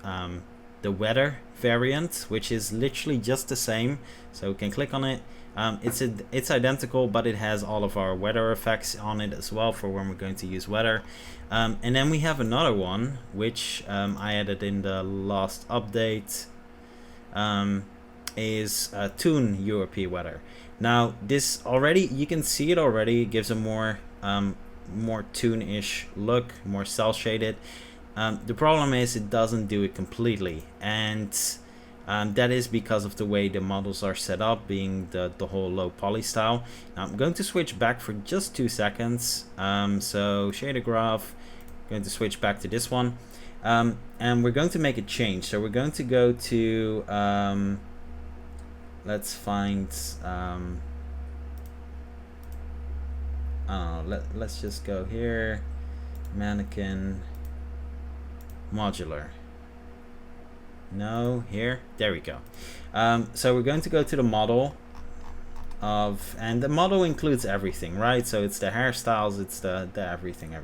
the weather variant, which is literally just the same. So we can click on it. It's identical, but it has all of our weather effects on it as well for when we're going to use weather. And then we have another one, which I added in the last update, is Toon URP weather. Now this already, you can see it already, it gives a more toon-ish look, more cel shaded. The problem is it doesn't do it completely, and that is because of the way the models are set up, being the whole low poly style. Now I'm going to switch back for just 2 seconds. So shader graph, going to switch back to this one, and we're going to make a change. So we're going to go to let's find let's just go here, mannequin modular. No, here, there we go. So we're going to go to the model of, and the model includes everything, right? So it's the hairstyles, it's the everything.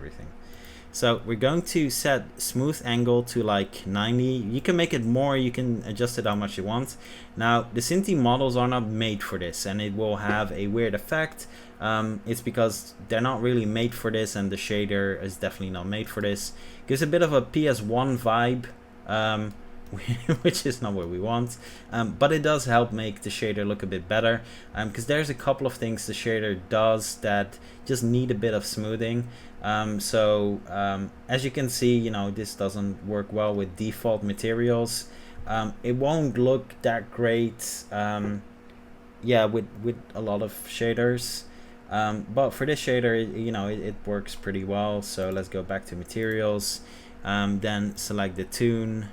So we're going to set smooth angle to like 90. You can make it more, you can adjust it how much you want. Now the Cinti models are not made for this, and it will have a weird effect. It's because they're not really made for this, and the shader is definitely not made for this. Gives a bit of a PS1 vibe, which is not what we want, but it does help make the shader look a bit better, because there's a couple of things the shader does that just need a bit of smoothing. As you can see, you know, this doesn't work well with default materials. It won't look that great, yeah, with a lot of shaders, but for this shader, you know, it works pretty well. So let's go back to materials, then select the toon,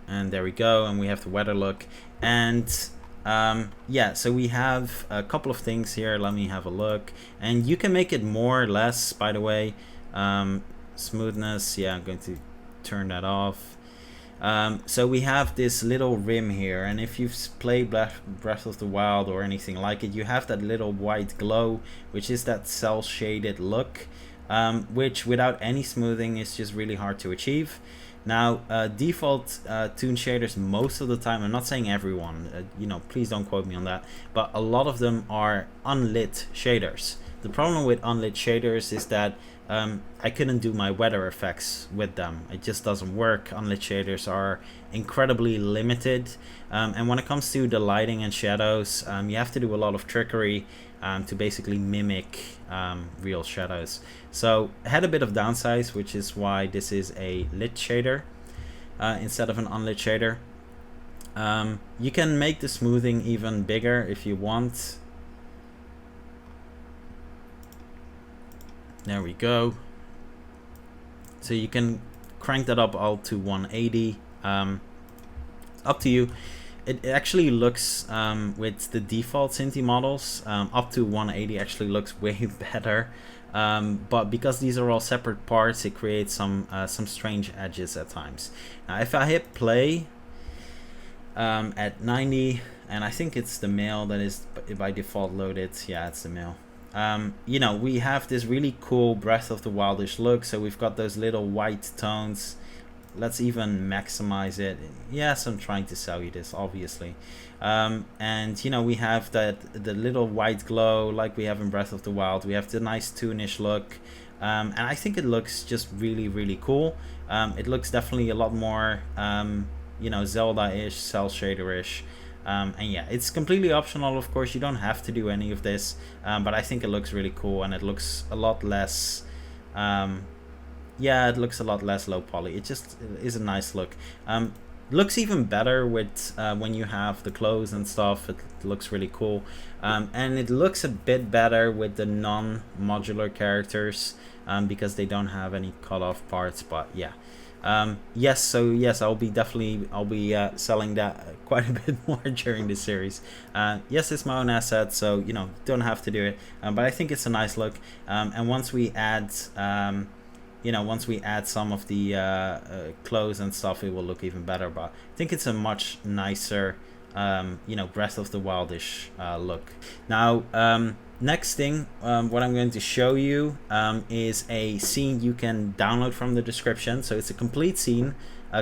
and there we go, and we have the weather look. And yeah, so we have a couple of things here. Let me have a look, and you can make it more or less, by the way. Smoothness, yeah, I'm going to turn that off. So we have this little rim here, and if you've played Breath of the Wild or anything like it, you have that little white glow, which is that cel shaded look, which without any smoothing is just really hard to achieve. Now default toon shaders most of the time, I'm not saying everyone, you know, please don't quote me on that, but a lot of them are unlit shaders. The problem with unlit shaders is that I couldn't do my weather effects with them. It just doesn't work. Unlit shaders are incredibly limited, and when it comes to the lighting and shadows, you have to do a lot of trickery to basically mimic real shadows. So it had a bit of downsides, which is why this is a lit shader instead of an unlit shader. You can make the smoothing even bigger if you want. There we go. So you can crank that up all to 180. Up to you. It actually looks, with the default Cinti models, up to 180 actually looks way better. But because these are all separate parts, it creates some strange edges at times. Now if I hit play at 90, and I think it's the male that is by default loaded, yeah, it's the male. You know, we have this really cool Breath of the Wildish look, so we've got those little white tones. Let's even maximize it. Yes, I'm trying to sell you this, obviously. And you know, we have the little white glow like we have in Breath of the Wild. We have the nice toonish look, and I think it looks just really cool. It looks definitely a lot more you know, Zelda-ish, cell shader-ish. And yeah, it's completely optional, of course. You don't have to do any of this, but I think it looks really cool, and it looks a lot less yeah, it looks a lot less low poly. It just is a nice look. Looks even better with when you have the clothes and stuff. It looks really cool, and it looks a bit better with the non-modular characters because they don't have any cut-off parts. But yeah, yes. So yes, I'll be selling that quite a bit more during this series. Yes, it's my own asset, so you know, don't have to do it. But I think it's a nice look. And once we add you know, once we add some of the clothes and stuff, it will look even better. But I think it's a much nicer, you know, Breath of the Wildish look. Now, next thing, what I'm going to show you is a scene you can download from the description. So it's a complete scene,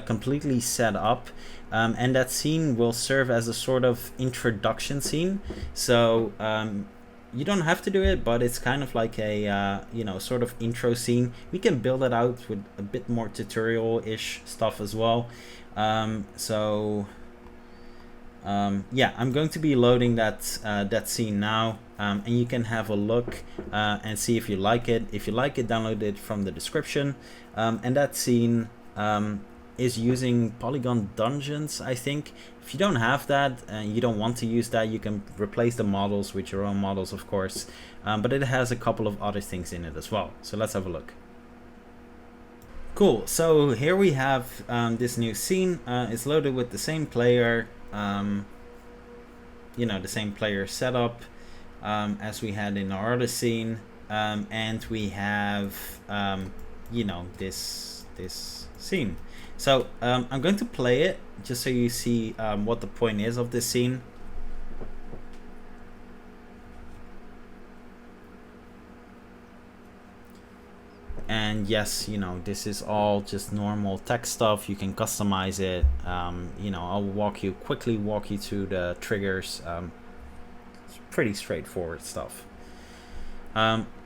completely set up. And that scene will serve as a sort of introduction scene. So you don't have to do it, but it's kind of like a you know, sort of intro scene. We can build it out with a bit more tutorial-ish stuff as well. So yeah, I'm going to be loading that scene now, and you can have a look and see if you like it. If you like it, download it from the description. And that scene is using Polygon Dungeons, I think. If you don't have that and you don't want to use that, you can replace the models with your own models, of course. But it has a couple of other things in it as well. So let's have a look. Cool. So here we have this new scene. It's loaded with the same player, you know, the same player setup as we had in our other scene. And we have, you know, this scene. So I'm going to play it just so you see what the point is of this scene. And yes, you know, this is all just normal text stuff. You can customize it. You know, I'll quickly walk you through the triggers. It's pretty straightforward stuff.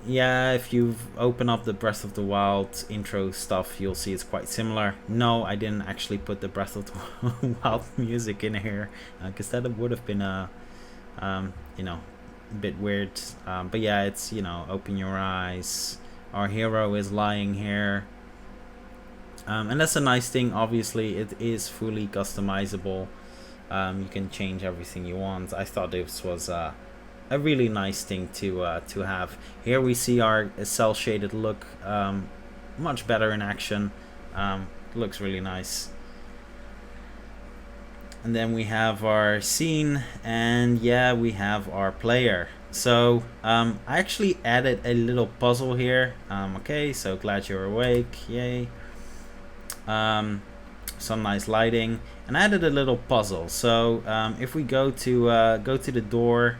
Yeah, if you open up the Breath of the Wild intro stuff, you'll see it's quite similar. No, I didn't actually put the Breath of the Wild music in here, because that would have been a, you know, a bit weird. But yeah, it's, you know, open your eyes. Our hero is lying here. And that's a nice thing. Obviously, it is fully customizable. You can change everything you want. I thought this was a really nice thing to have. Here we see our cell shaded look, much better in action. Looks really nice. And then we have our scene, and yeah, we have our player. So I actually added a little puzzle here. Okay, so glad you're awake, yay. Some nice lighting, and I added a little puzzle. So if we go to the door,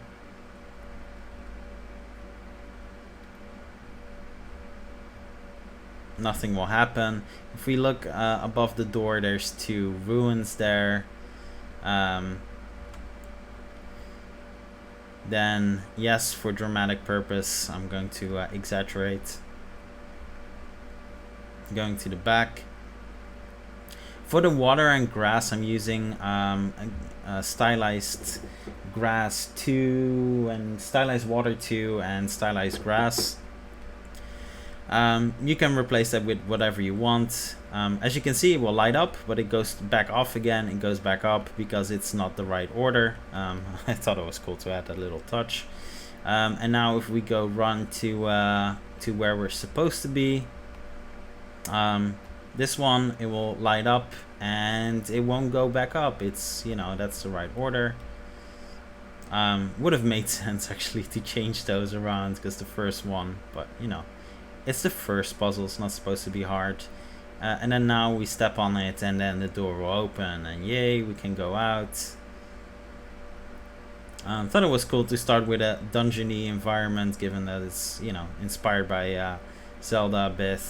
nothing will happen. If we look above the door, there's two ruins there. Then yes, for dramatic purpose, I'm going to exaggerate. Going to the back. For the water and grass, I'm using stylized grass 2 and stylized water 2 and stylized grass. You can replace that with whatever you want. As you can see, it will light up, but it goes back off again. It goes back up because it's not the right order. I thought it was cool to add that little touch. And now if we go run to where we're supposed to be, this one, it will light up and it won't go back up. It's, you know, that's the right order. Would have made sense actually to change those around because the first one, but you know, it's the first puzzle, it's not supposed to be hard. And then now we step on it and then the door will open and yay, we can go out. Thought it was cool to start with a dungeony environment, given that it's, you know, inspired by Zelda a bit.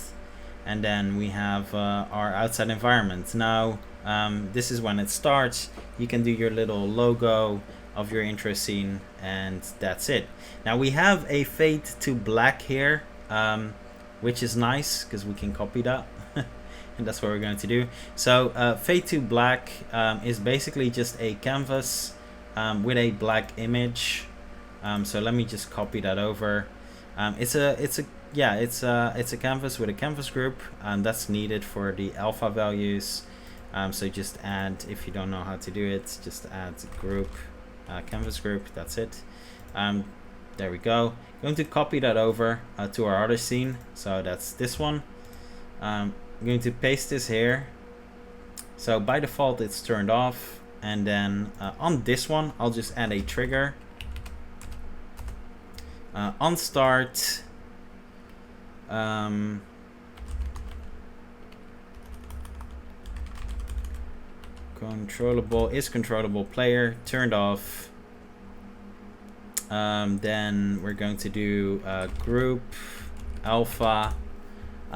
And then we have our outside environment. Now this is when it starts. You can do your little logo of your intro scene and that's it. Now we have a fade to black here, which is nice because we can copy that. and that's what we're going to do. So fade to black is basically just a canvas with a black image. So let me just copy that over. It's a canvas with a canvas group, and that's needed for the alpha values. So just add, if you don't know how to do it, just add group, canvas group. That's it. There we go. Going to copy that over to our other scene. So that's this one. I'm going to paste this here. So by default it's turned off, and then on this one I'll just add a trigger. On start, controllable player turned off. Then we're going to do group alpha.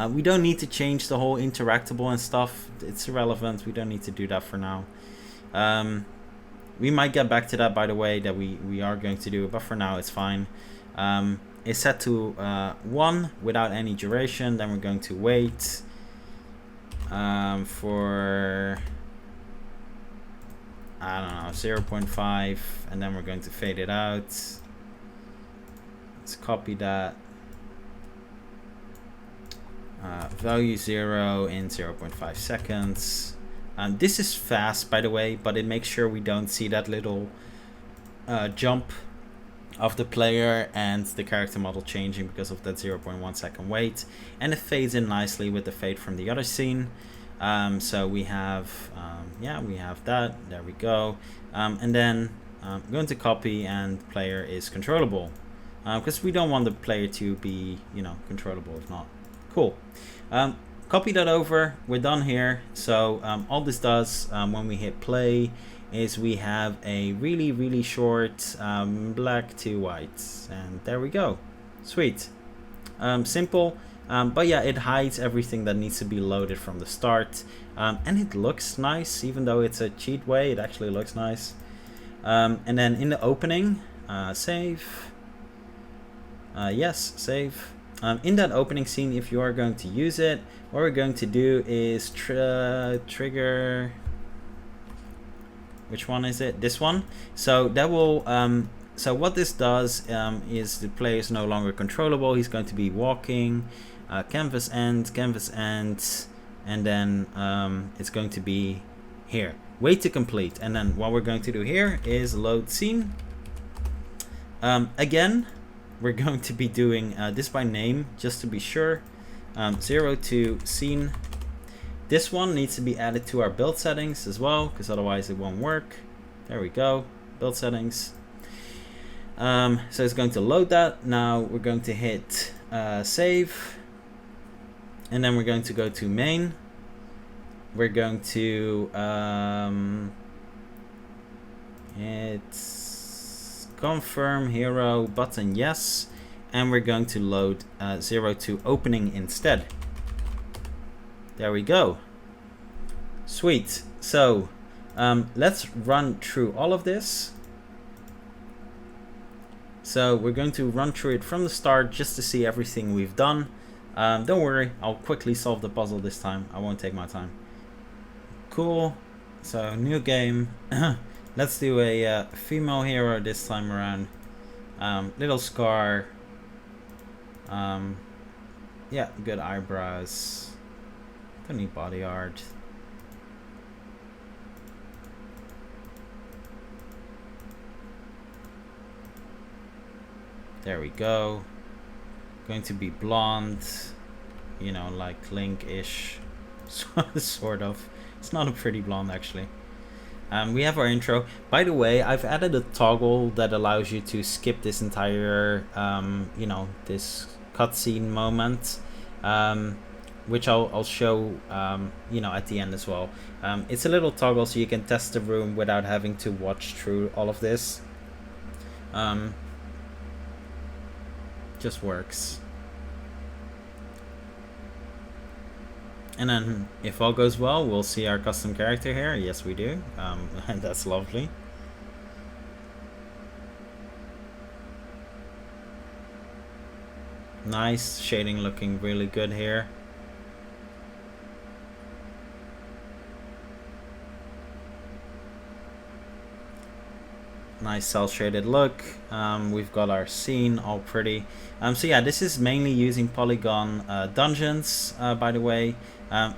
We don't need to change the whole interactable and stuff. It's irrelevant. We don't need to do that for now. We might get back to that, by the way, that we are going to do it, but for now it's fine. It's set to 1 without any duration. Then we're going to wait for, I don't know, 0.5, and then we're going to fade it out. Let's copy that. Value 0 in 0.5 seconds. This is fast, by the way, but it makes sure we don't see that little jump of the player and the character model changing because of that 0.1 second wait, and it fades in nicely with the fade from the other scene. So we have we have that. There we go. And then I'm going to copy, and player is controllable because we don't want the player to be controllable if not. Cool. Copy that over. We're done here. So all this does when we hit play is we have a really short black to white, and there we go. Sweet. Simple, but yeah, it hides everything that needs to be loaded from the start, and it looks nice. Even though it's a cheat way, it actually looks nice. And then in the opening, save. Yes, save. In that opening scene, if you are going to use it, what we're going to do is trigger. Which one is it? This one. So that will. So what this does is the player is no longer controllable. He's going to be walking, canvas end, and then it's going to be here. Wait to complete. And then what we're going to do here is load scene. Again, we're going to be doing this by name just to be sure. 0 to scene. This one needs to be added to our build settings as well, because otherwise it won't work. There we go. Build settings. So it's going to load that. Now we're going to hit save, and then we're going to go to main. We're going to hit confirm hero button yes, and we're going to load 0 to opening instead. There we go. Sweet. So let's run through all of this. So we're going to run through it from the start just to see everything we've done. Don't worry, I'll quickly solve the puzzle this time. I won't take my time. Cool. So new game. Let's do a female hero this time around. Little scar. Yeah, good eyebrows. Don't need body art. There we go. Going to be blonde, like Link-ish, sort of. It's not a pretty blonde actually. We have our intro. By the way, I've added a toggle that allows you to skip this entire, this cutscene moment, which I'll show, at the end as well. It's a little toggle so you can test the room without having to watch through all of this. Just works. And then if all goes well, we'll see our custom character here. Yes, we do. And that's lovely. Nice shading, looking really good here. nice cell shaded look. We've got our scene all pretty. So yeah, this is mainly using polygon dungeons, by the way.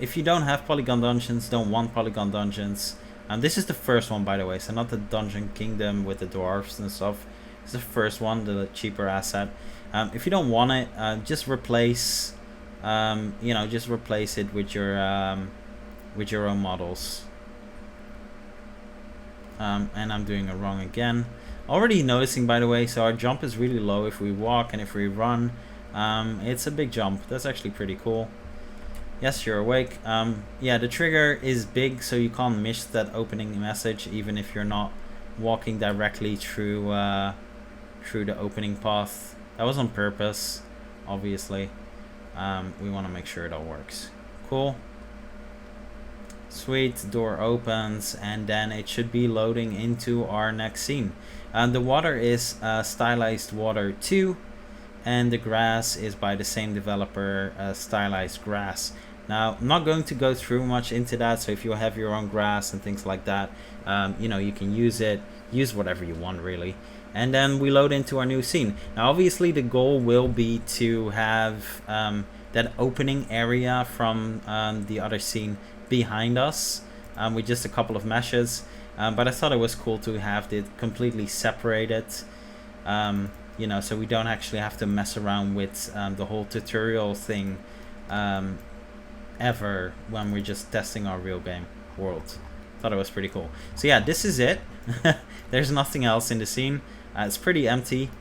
If you don't have polygon dungeons, don't want polygon dungeons, this is the first one, by the way, so not the Dungeon Kingdom with the dwarves and stuff. It's the first one, the cheaper asset. If you don't want it, just replace, just replace it with your own models. And I'm doing it wrong again. Already noticing, by the way, so our jump is really low if we walk, and if we run, it's a big jump. That's actually pretty cool. Yes, you're awake. Yeah, the trigger is big, so you can't miss that opening message, even if you're not walking directly through the opening path. That was on purpose, obviously. We want to make sure it all works. Cool. Sweet, door opens, and then it should be loading into our next scene. The water is Stylized Water 2, and the grass is by the same developer, Stylized Grass. Now, I'm not going to go through much into that, so if you have your own grass and things like that, you can use it, use whatever you want, really. And then we load into our new scene. Now, obviously, the goal will be to have that opening area from the other scene behind us with just a couple of meshes. But I thought it was cool to have it completely separated, so we don't actually have to mess around with the whole tutorial thing ever when we're just testing our real game world. Thought it was pretty cool. So yeah, this is it. There's nothing else in the scene. It's pretty empty,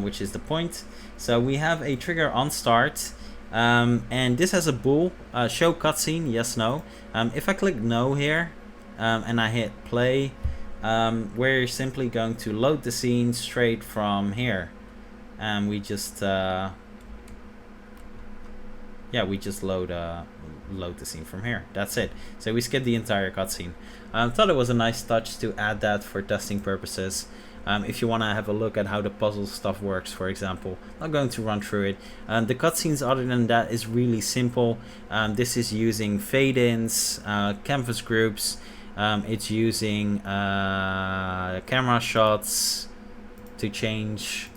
which is the point. So we have a trigger on start, and this has a bool, show cutscene, yes, no. If I click no here, and I hit play, we're simply going to load the scene straight from here, and we just load the scene from here. That's it. So we skip the entire cutscene. Thought it was a nice touch to add that for testing purposes. If you want to have a look at how the puzzle stuff works, for example. Not going to run through it. The cutscenes other than that is really simple. This is using fade-ins, canvas groups. It's using camera shots to change.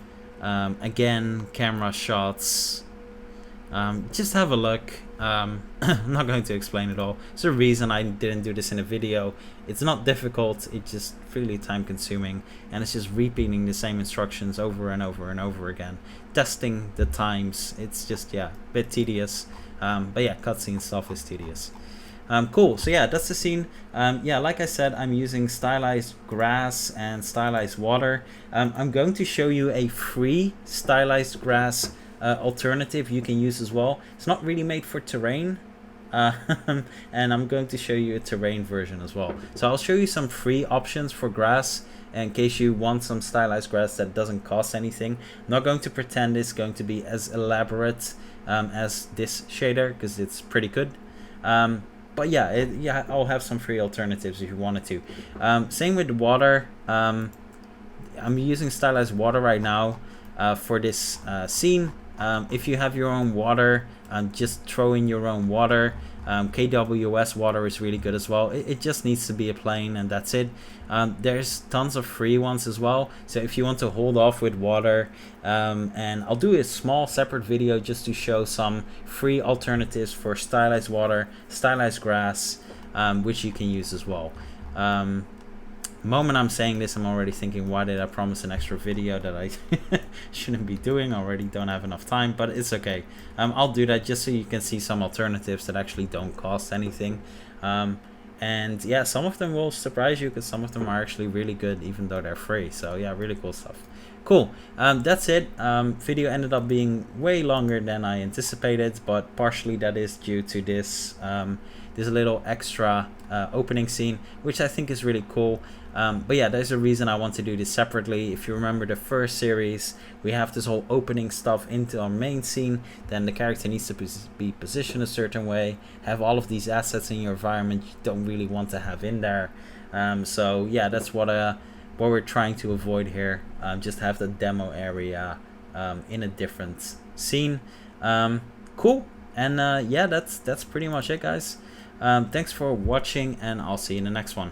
Again, camera shots. Just have a look. I'm not going to explain it all. There's a reason I didn't do this in a video. It's not difficult, it's just really time consuming, and it's just repeating the same instructions over and over and over again, testing the times. It's just, yeah, a bit tedious. But yeah, cutscene stuff is tedious. Cool, so yeah, that's the scene. Yeah, like I said, I'm using Stylized Grass and Stylized Water. I'm going to show you a free Stylized Grass alternative you can use as well. It's not really made for terrain, and I'm going to show you a terrain version as well. So I'll show you some free options for grass in case you want some stylized grass that doesn't cost anything. I'm not going to pretend it's going to be as elaborate as this shader, because it's pretty good. But yeah, I'll have some free alternatives if you wanted to. Same with the water. I'm using Stylized Water right now for this scene. If you have your own water, just throw in your own water. KWS water is really good as well. It just needs to be a plane, and that's it. There's tons of free ones as well, so if you want to hold off with water, and I'll do a small separate video just to show some free alternatives for stylized water, stylized grass, which you can use as well. The moment I'm saying this, I'm already thinking, why did I promise an extra video that I shouldn't be doing? Already don't have enough time, but it's okay. I'll do that just so you can see some alternatives that actually don't cost anything. And yeah, some of them will surprise you because some of them are actually really good even though they're free. So yeah, really cool stuff. Cool. That's it. Video ended up being way longer than I anticipated, but partially that is due to this this little extra opening scene, which I think is really cool. But yeah, there's a reason I want to do this separately. If you remember the first series, we have this whole opening stuff into our main scene. Then the character needs to be positioned a certain way, have all of these assets in your environment you don't really want to have in there. So yeah, that's what we're trying to avoid here. Just have the demo area in a different scene. Cool. And yeah, that's pretty much it, guys. Thanks for watching, and I'll see you in the next one.